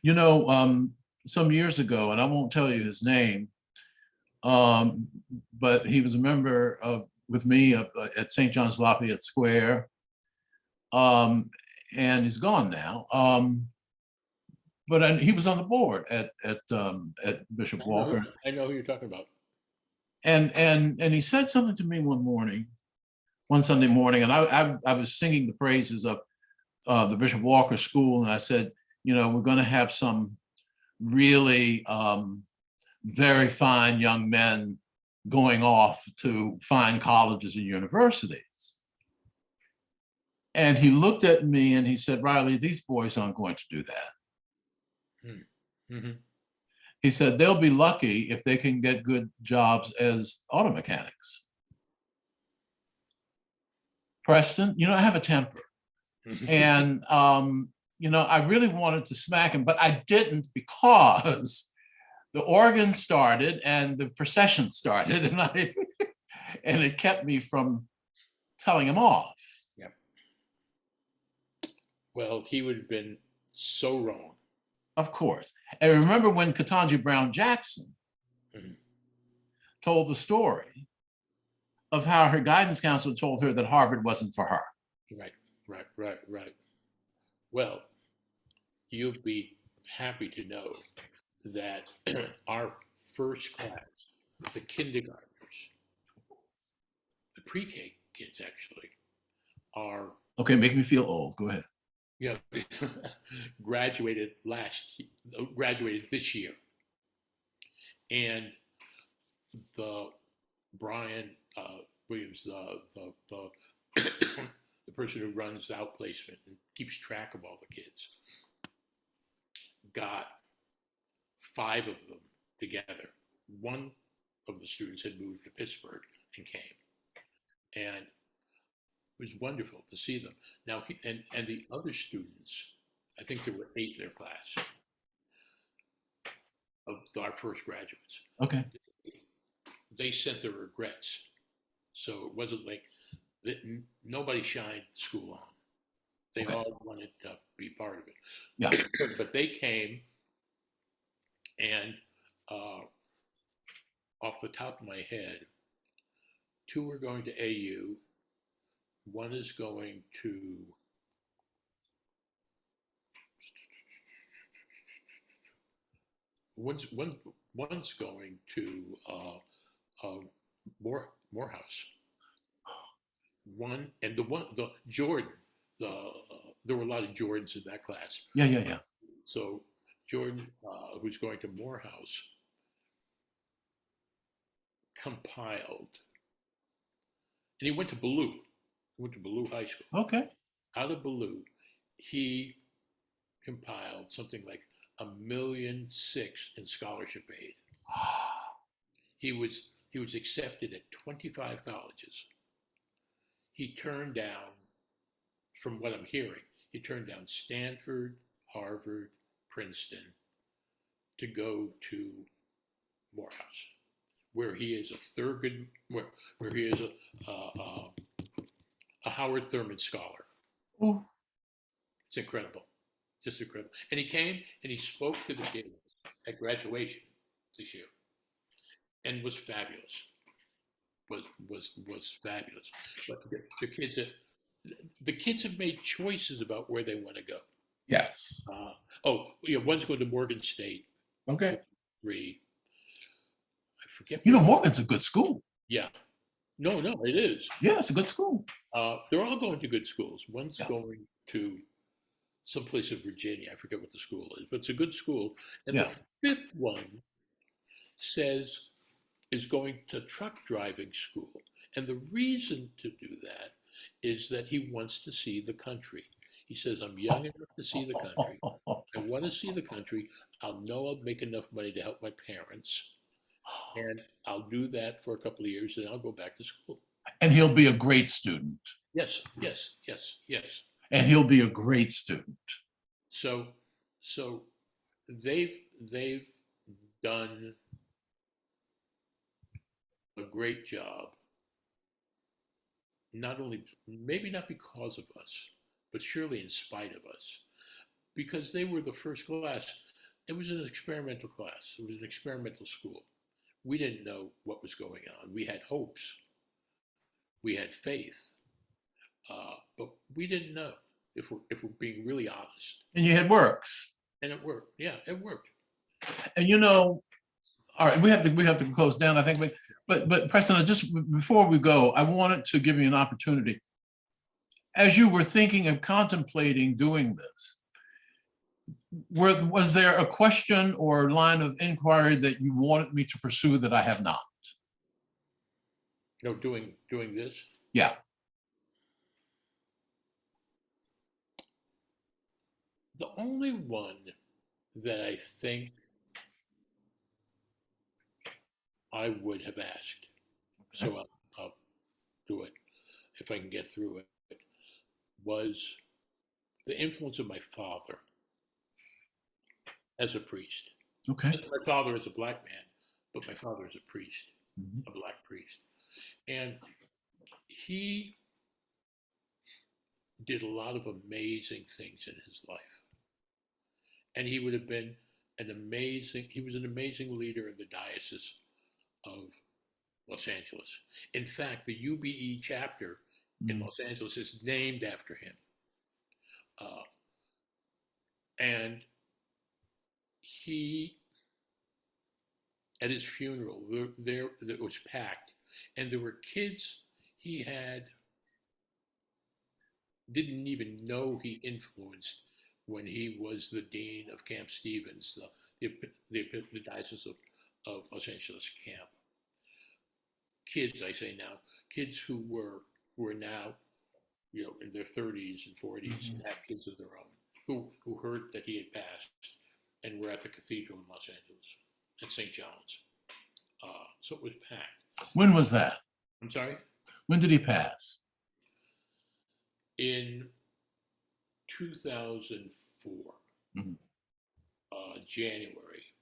You know, some years ago, and I won't tell you his name, but he was a member of with me at St. John's Lafayette Square, and he's gone now. But he was on the board at Bishop Walker, I know who you're talking about. and he said something to me one Sunday morning, and I was singing the praises of the Bishop Walker School, and I said, we're going to have some really very fine young men going off to fine colleges and universities. And he looked at me and he said, Riley, these boys aren't going to do that. Mm-hmm. He said, they'll be lucky if they can get good jobs as auto mechanics. Preston, I have a temper. And, I really wanted to smack him, but I didn't because the organ started and the procession started, and it kept me from telling him off. Yeah. Well, he would have been so wrong. Of course. And remember when Ketanji Brown Jackson told the story of how her guidance counselor told her that Harvard wasn't for her. Right. Well, you'll be happy to know that our first class, the kindergartners, the pre-K kids actually, are Okay, make me feel old. Go ahead. yeah, graduated this year, and the Brian Williams, the the person who runs outplacement and keeps track of all the kids, got 5 of them together. One of the students had moved to Pittsburgh and came, and it was wonderful to see them. Now, and the other students, I think there were 8 in their class of our first graduates. Okay. They sent their regrets, so it wasn't like that. Nobody shined the school on. They all wanted to be part of it. Yeah. But they came, and off the top of my head, 2 are going to AU. 1 is going to one's going to Morehouse. The Jordan. There were a lot of Jordans in that class. Yeah. So Jordan, who's going to Morehouse, compiled, and he went to Ballou. He went to Ballou High School. Okay. Out of Ballou, he compiled something like $1.6 million in scholarship aid. He was accepted at 25 colleges. He turned down, from what I'm hearing, he turned down Stanford, Harvard, Princeton to go to Morehouse, where he is a Thurgood, where he is a Howard Thurman scholar. Ooh. It's incredible, just incredible. And he came and he spoke to the kids at graduation this year, and was fabulous. Was fabulous. But the kids have made choices about where they want to go. Yes. One's going to Morgan State. Okay. 3. I forget. Morgan's a good school. Yeah. No, it is. Yeah, it's a good school. They're all going to good schools. One's going to someplace in Virginia. I forget what the school is, but it's a good school. And the 5th one is going to truck driving school. And the reason to do that is that he wants to see the country. He says, I'm young enough to see the country. I want to see the country. I'll make enough money to help my parents. And I'll do that for a couple of years, and I'll go back to school. And he'll be a great student. Yes. And he'll be a great student. So they've done a great job. Not only, maybe not because of us, but surely in spite of us, because they were the first class. It was an experimental class. It was an experimental school. We didn't know what was going on. We had hopes. We had faith. But we didn't know, if we're being really honest. And you had works. And it worked. Yeah, it worked. And all right, we have to close down, I think. But Preston, just before we go, I wanted to give you an opportunity. As you were thinking of contemplating doing this, was there a question or line of inquiry that you wanted me to pursue that I have not? No, doing this? Yeah. The only one that I think I would have asked, so I'll do it if I can get through it, was the influence of my father as a priest. Okay. My father is a black man, but my father is a priest, Mm-hmm. a black priest. And he did a lot of amazing things in his life. And he would have been he was an amazing leader in the Diocese of Los Angeles. In fact, the UBE chapter in Los Angeles is named after him. And he, at his funeral, it was packed, and there were kids he didn't even know he influenced when he was the dean of Camp Stevens, the Diocese of Los Angeles camp. Kids, I say now, kids who were now, in their 30s and 40s and have kids of their own, who heard that he had passed and we're at the cathedral in Los Angeles, at St. John's. So it was packed. When was that? I'm sorry? When did he pass? In 2004, Mhm. January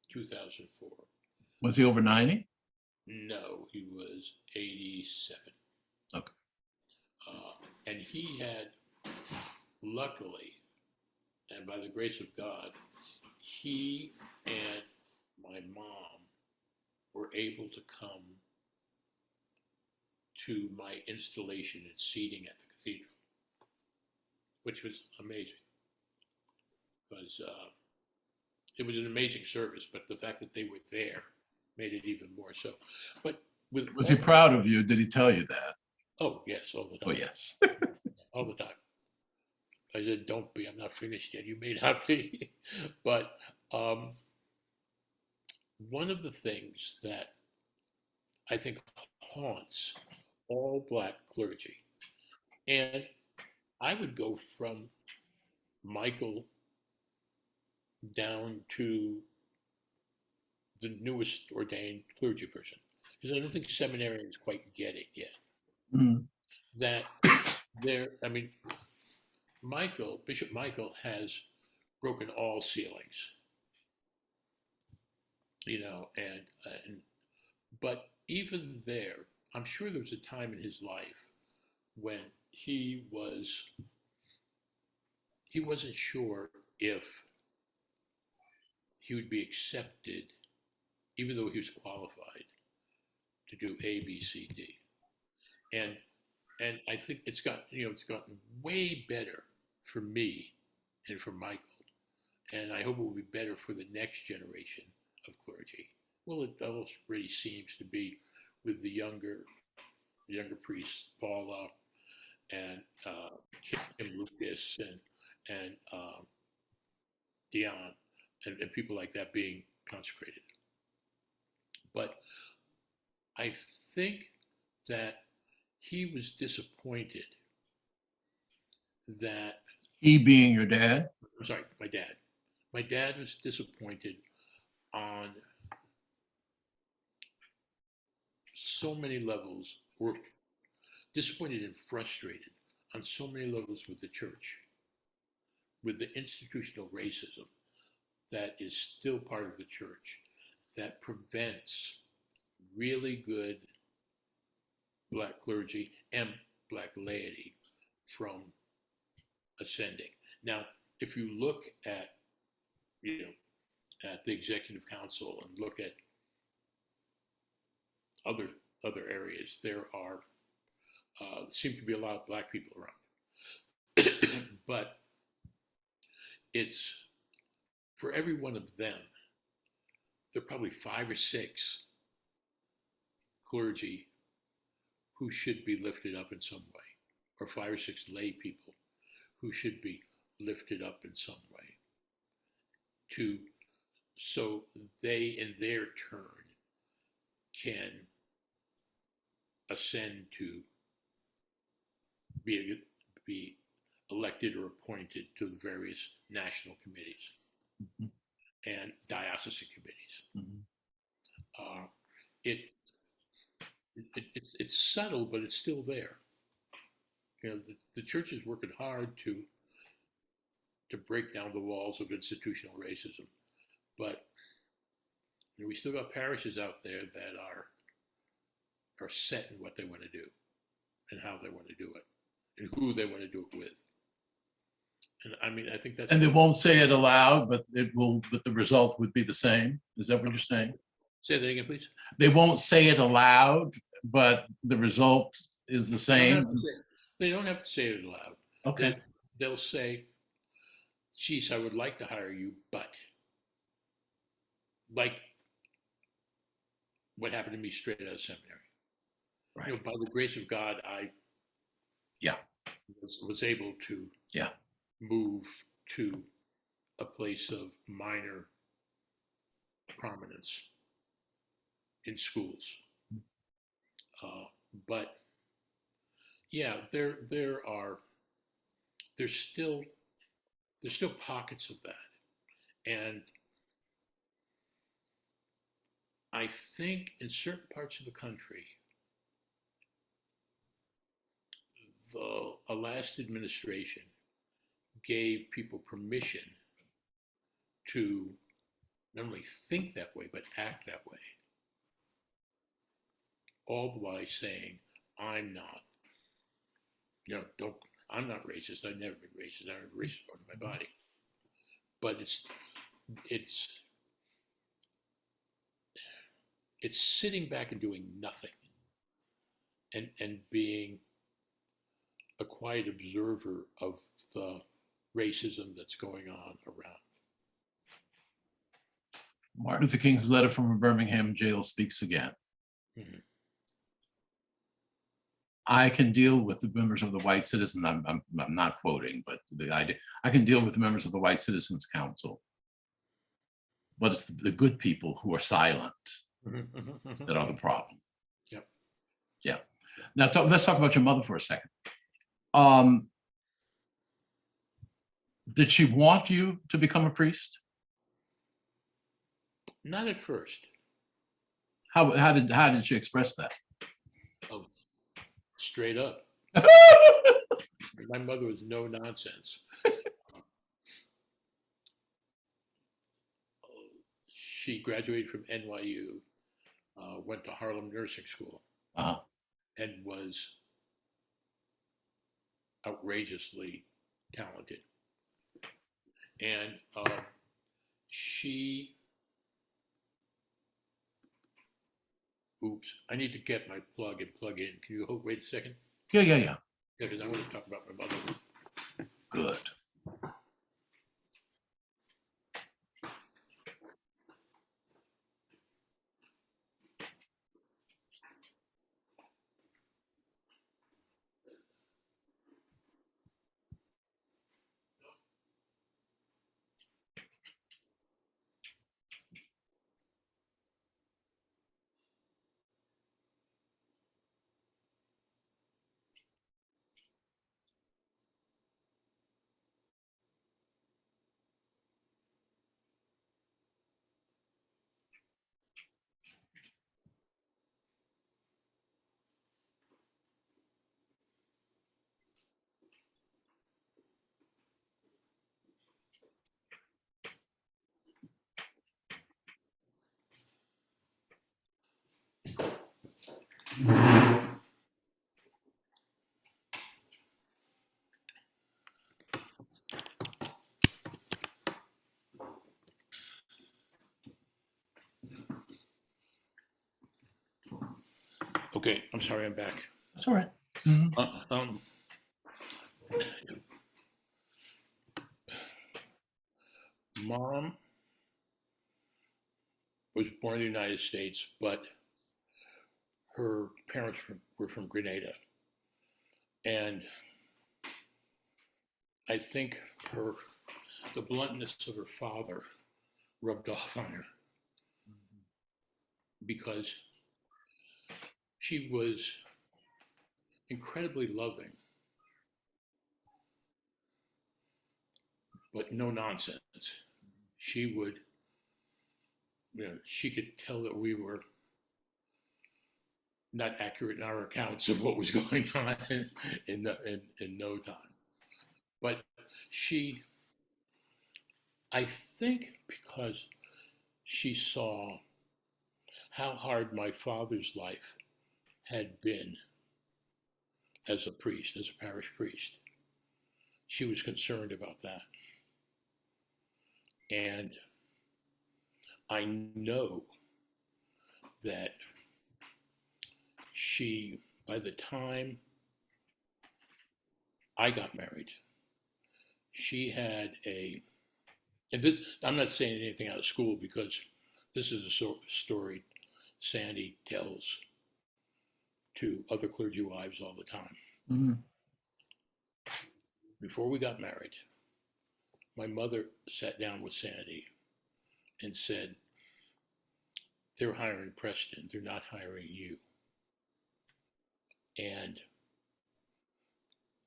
2004. Was he over 90? No, he was 87. Okay. And he had, luckily, and by the grace of God, he and my mom were able to come to my installation and seating at the cathedral, which was amazing. Because it was an amazing service, but the fact that they were there made it even more so. But Was he proud of you? Did he tell you that? Oh yes, all the time. Oh, yes. All the time. I said, "Don't be. I'm not finished yet. You may not be." But one of the things that I think haunts all Black clergy, and I would go from Michael down to the newest ordained clergy person, because I don't think seminarians quite get it yet. Mhm. That I mean, Bishop Michael has broken all ceilings, but even there, I'm sure there was a time in his life when he wasn't sure if he would be accepted, even though he was qualified to do A, B, C, D, and I think it's gotten way better for me and for Michael, and I hope it will be better for the next generation of clergy. Well, it already seems to be with the younger priests, Paula and Kim Lucas and Dion and people like that being consecrated. But I think that he was disappointed that He being your dad? I'm sorry, my dad. My dad was disappointed on so many levels, or disappointed and frustrated on so many levels with the church, with the institutional racism that is still part of the church, that prevents really good Black clergy and Black laity from ascending. Now, if you look at at the executive council and look at other areas, there seem to be a lot of Black people around, but it's for every one of them, there are probably 5 or 6 clergy who should be lifted up in some way, or 5 or 6 lay people who should be lifted up in some way, so they in their turn can ascend to be elected or appointed to the various national committees Mhm. and diocesan committees. Mhm. It's subtle, but it's still there. The church is working hard to break down the walls of institutional racism, but we still got parishes out there that are set in what they want to do and how they want to do it and who they want to do it with. And I mean, I think that's. And they won't say it aloud, but the result would be the same. Is that what you're saying? Say that again, please. They won't say it aloud, but the result is the same. They don't have to say it aloud. Okay. They'll say, geez, I would like to hire you, but like what happened to me straight out of seminary. Right. By the grace of God, I was able to move to a place of minor prominence in schools. But yeah, there's still pockets of that, And I think in certain parts of the country, the last administration gave people permission to not only think that way, but act that way. All the while saying, I'm not, I'm not racist. I've never been racist. I don't have a racist part of my body. But it's sitting back and doing nothing and being a quiet observer of the racism that's going on around. Martin Luther King's letter from a Birmingham jail speaks again. Mm-hmm. I can deal with the members of the White Citizen. I'm not quoting, but the idea, I can deal with the members of the White Citizens Council. But it's the good people who are silent that are the problem. Yep. Yeah. Now let's talk about your mother for a second. Did she want you to become a priest? Not at first. How did she express that? Oh, straight up. My mother was no nonsense. She graduated from NYU, went to Harlem Nursing School, and was outrageously talented. And oops, I need to get my plug and plug in. Can you wait a second? Yeah. Yeah, because I want to talk about my mother. Good. Okay, I'm sorry, I'm back. That's all right. Mom was born in the United States, but her parents were from Grenada. And I think the bluntness of her father rubbed off on her because she was incredibly loving, but no nonsense. She would, she could tell that we were not accurate in our accounts of what was going on in no time. But I think because she saw how hard my father's life had been as a priest, as a parish priest, she was concerned about that. And I know that by the time I got married, she had and I'm not saying anything out of school because this is a story Sandy tells to other clergy wives all the time. Mm-hmm. Before we got married, my mother sat down with Sandy and said, they're hiring Preston, they're not hiring you. And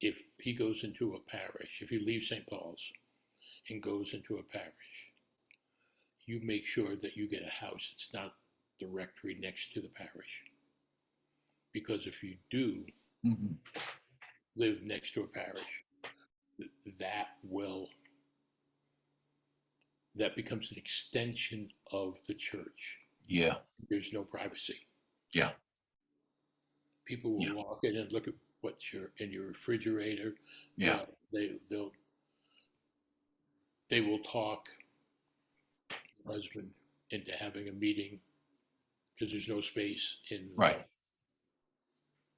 if he goes into a parish, if he leaves St. Paul's and goes into a parish you make sure that you get a house that's not the rectory next to the parish. Because if you do Mhm. live next to a parish, that becomes an extension of the church. Yeah. There's no privacy. Yeah. People will Yeah. walk in and look at what's in your refrigerator. Yeah. They will talk your husband into having a meeting because there's no space Right.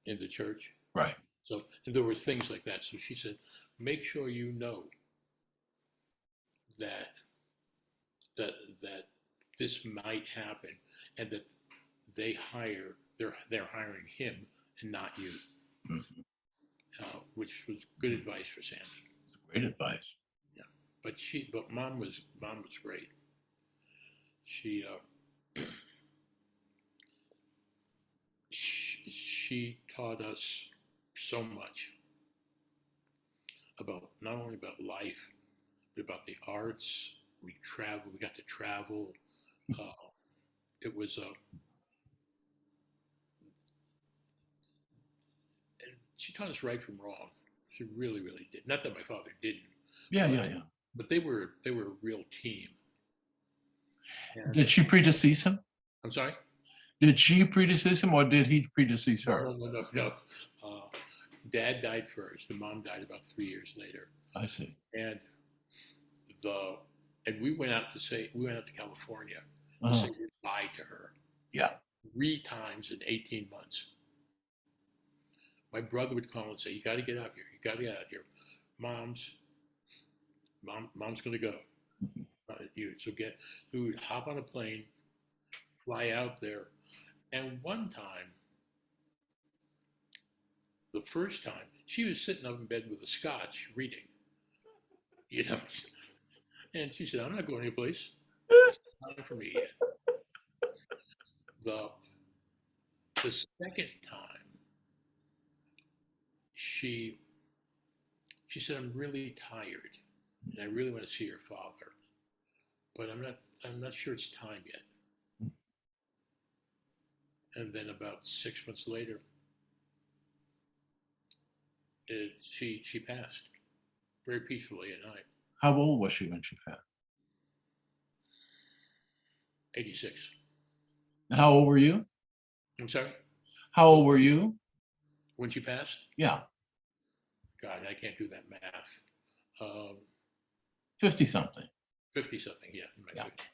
In the church. Right. So and there were things like that. So she said, make sure you know that this might happen, and that they're hiring him and not you, Mhm. which was good advice for Sandy. It's great advice. Yeah, but mom was great. She she taught us so much about not only about life, but about the arts. We got to travel. It was and she taught us right from wrong. She really, really did. Not that my father didn't, Yeah. but, Yeah. Yeah. but they were a real team. And, Did she predecease him? I'm sorry? Did she predecease him, or did he predecease her? No. Dad died first, and mom died about 3 years later. I see. And we went out to California to Uh-huh. say goodbye to her. Yeah. 3 times in 18 months. My brother would call and say, "You got to get out here. You got to get out here. Mom's going to go. We would hop on a plane, fly out there, and one time, the first time, she was sitting up in bed with a scotch reading, and she said, "I'm not going anyplace. It's not for me yet." The second time, she said, "I'm really tired, and I really want to see your father, but I'm not sure it's time yet." And then about 6 months later, she passed very peacefully at night. How old was she when she passed? 86. And how old were you? I'm sorry? How old were you? When she passed? Yeah. God, I can't do that math. 50 something. 50 something, yeah. In my Yeah. 50s.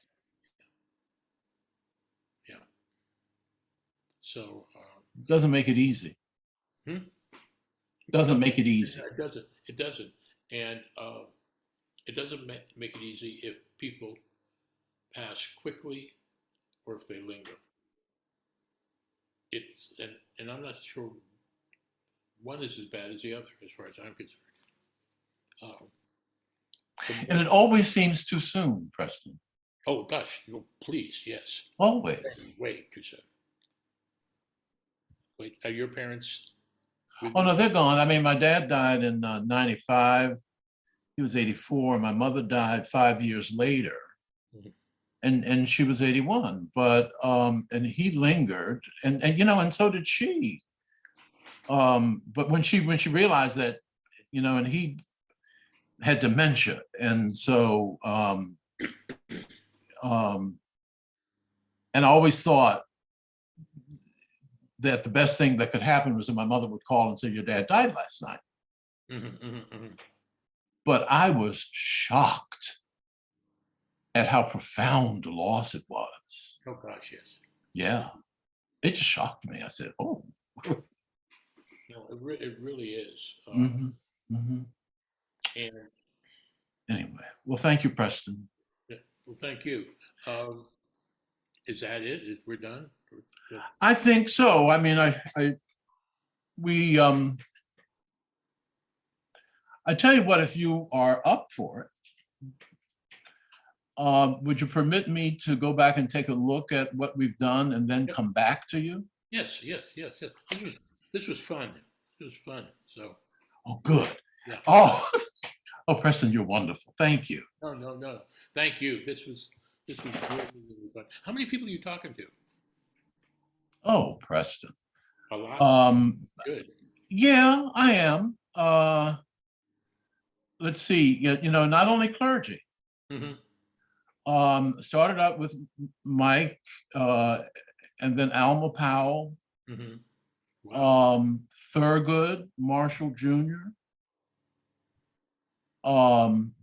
Yeah. So. Doesn't make it easy. Doesn't make it easy. It doesn't. It doesn't. And it doesn't make it easy if people pass quickly or if they linger. And I'm not sure one is as bad as the other as far as I'm concerned. And it always seems too soon, Preston. Oh gosh, no, please, yes. Always. Way too soon. Wait, are your parents? Oh no, they're gone. I mean, my dad died in 95. He was 84. My mother died 5 years later. Mm-hmm. And she was 81. But and he lingered, and and so did she. But when she realized that, and he had dementia, and so and I always thought that the best thing that could happen was that my mother would call and say, "Your dad died last night." But I was shocked at how profound the loss it was. Oh gosh, yes. Yeah, it just shocked me. I said, "Oh." No, it really is. And anyway, well, thank you, Preston. Yeah, well, thank you. Is that it? We're done? I think so. I mean, I tell you what, if you are up for it, would you permit me to go back and take a look at what we've done and then come back to you? Yes. This was fun. It was fun. So. Oh, good. Yeah. Oh, Preston, you're wonderful. Thank you. No. Thank you. This was This was really, really fun. How many people are you talking to? Oh, Preston. A lot? Um, Good. yeah, I am. Let's see, not only clergy. Mm-hmm. Started out with Mike, and then Alma Powell, Mm-hmm. Wow. Thurgood Marshall Jr.,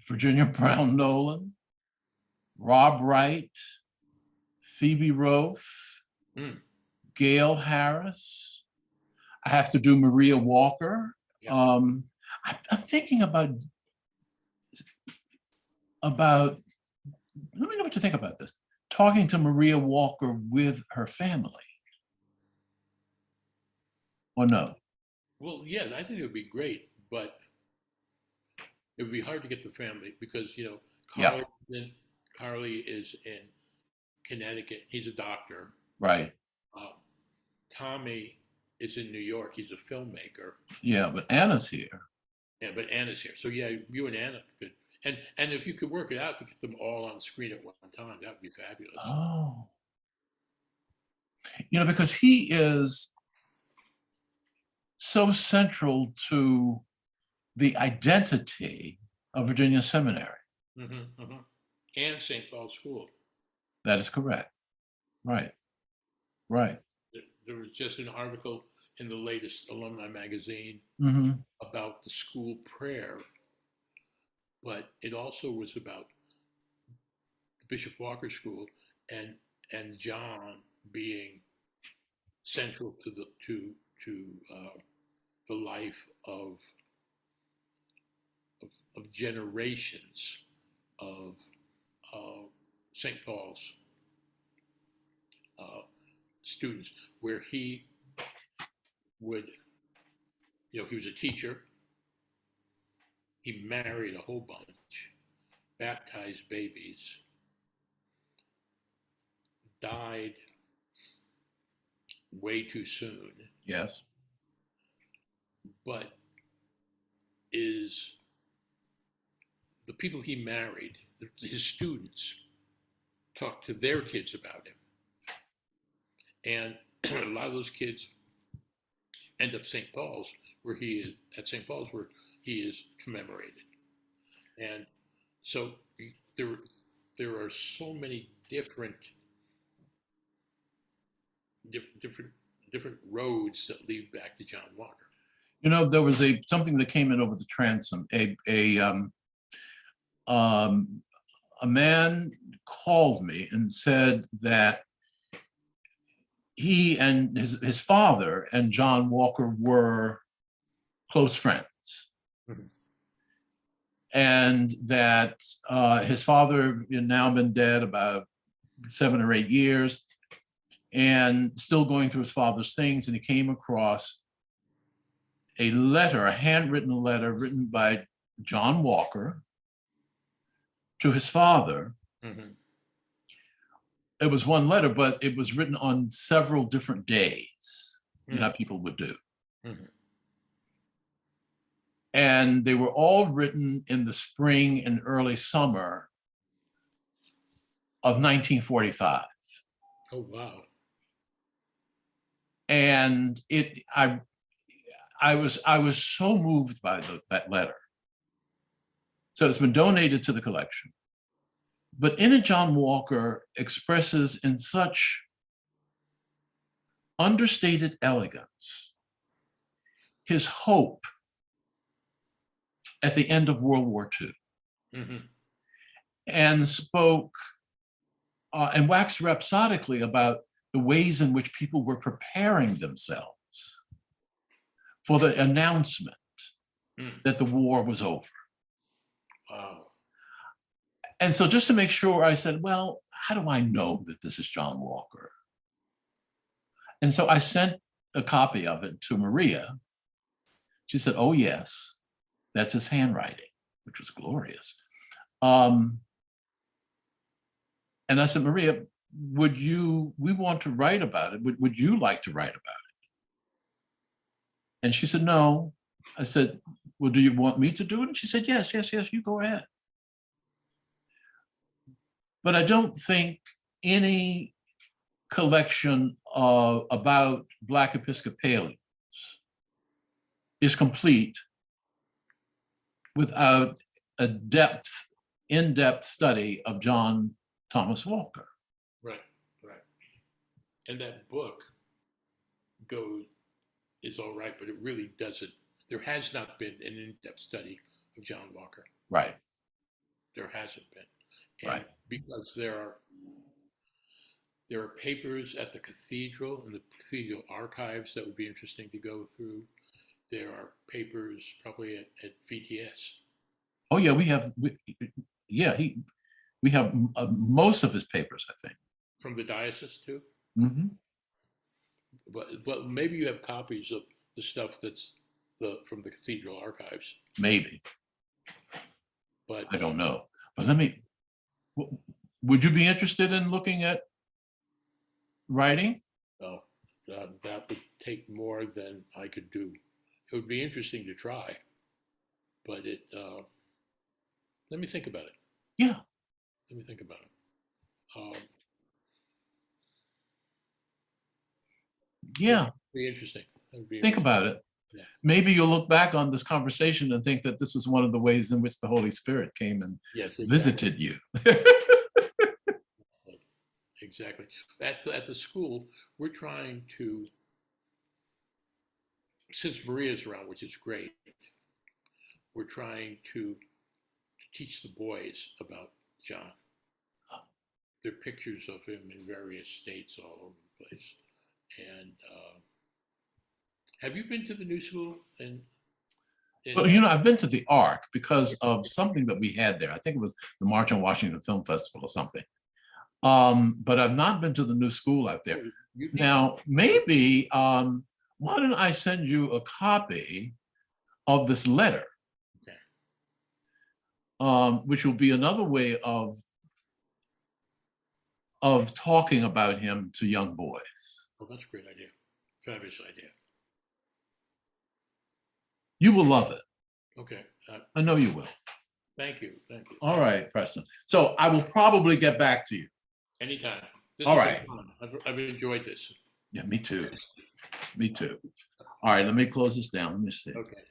Virginia Brown Nolan, Rob Wright, Phoebe Roaf, Mm. Gail Harris. I have to do Maria Walker. Yeah. I'm thinking about. Let me know what you think about this. Talking to Maria Walker with her family, or no? Well, yeah, I think it would be great, but it would be hard to get the family because Yeah, Carly is in Connecticut. He's a doctor. right. Uh, Tommy is in New York. He's a filmmaker. Yeah, but Anna's here. Yeah, but Anna's here. So yeah, you and Anna could, and if you could work it out to get them all on the screen at one time, that would be fabulous. Oh, because he is so central to the identity of Virginia Seminary. Mm-hmm, mm-hmm. And St. Paul's School. That is correct. Right, right. There was just an article in the latest alumni magazine Mm-hmm. about the school prayer, but it also was about the Bishop Walker School and John being central to the life of generations of St. Paul's students, where he would, he was a teacher. He married a whole bunch, baptized babies, died way too soon, Yes. but is the people he married, his students, talked to their kids about him. And a lot of those kids end up St. Paul's, where he is commemorated. And so there are so many different roads that lead back to John Walker. There was something that came in over the transom. A man called me and said that he and his father and John Walker were close friends. Mm-hmm. And that his father had now been dead about 7 or 8 years and still going through his father's things. And he came across a handwritten letter written by John Walker to his father. Mm-hmm. It was one letter, but it was written on several different days. Mm-hmm. You know how people would do. Mm-hmm. And they were all written in the spring and early summer of 1945. Oh, wow. And I was so moved by that letter. So it's been donated to the collection. But in it, John Walker expresses in such understated elegance his hope at the end of World War II. Mm-hmm. And spoke and waxed rhapsodically about the ways in which people were preparing themselves for the announcement that the war was over. Wow. And so just to make sure, I said, well, how do I know that this is John Walker? And so I sent a copy of it to Maria. She said, oh, yes, that's his handwriting, which was glorious. And I said, Maria, we want to write about it. Would you like to write about it? And she said, no. I said, well, do you want me to do it? And she said, yes, you go ahead. but I don't think any collection about Black Episcopalians is complete without a in-depth study of John Thomas Walker. Right, right. And that book is all right, but it really doesn't. There has not been an in-depth study of John Walker. Right. There hasn't been. And Right. because there are papers at the cathedral and the cathedral archives that would be interesting to go through. There are papers probably at VTS. Oh yeah, we have most of his papers, I think. From the diocese too? Mm-hmm. But maybe you have copies of the stuff that's from the cathedral archives. Maybe. But I don't know. But would you be interested in looking at writing? Oh, that would take more than I could do. It would be interesting to try, but let me think about it. Yeah. Let me think about it. Yeah. It'd be interesting. Think about it. Yeah. Maybe you'll look back on this conversation and think that this was one of the ways in which the Holy Spirit came and visited you. Exactly. At the school, we're trying to, since Maria's around, which is great, we're trying to teach the boys about John. There are pictures of him in various states all over the place. And have you been to the new school? Well, I've been to the Ark because of something that we had there. I think it was the March on Washington Film Festival or something. But I've not been to the new school out there. Now, maybe, why don't I send you a copy of this letter, which will be another way of talking about him to young boys. Oh, that's a great idea. Fabulous idea. You will love it. Okay. I know you will. Thank you. Thank you. All right, Preston. So I will probably get back to you. Anytime. All right. I've enjoyed this. Yeah, me too. Me too. All right, let me close this down. Let me see. Okay.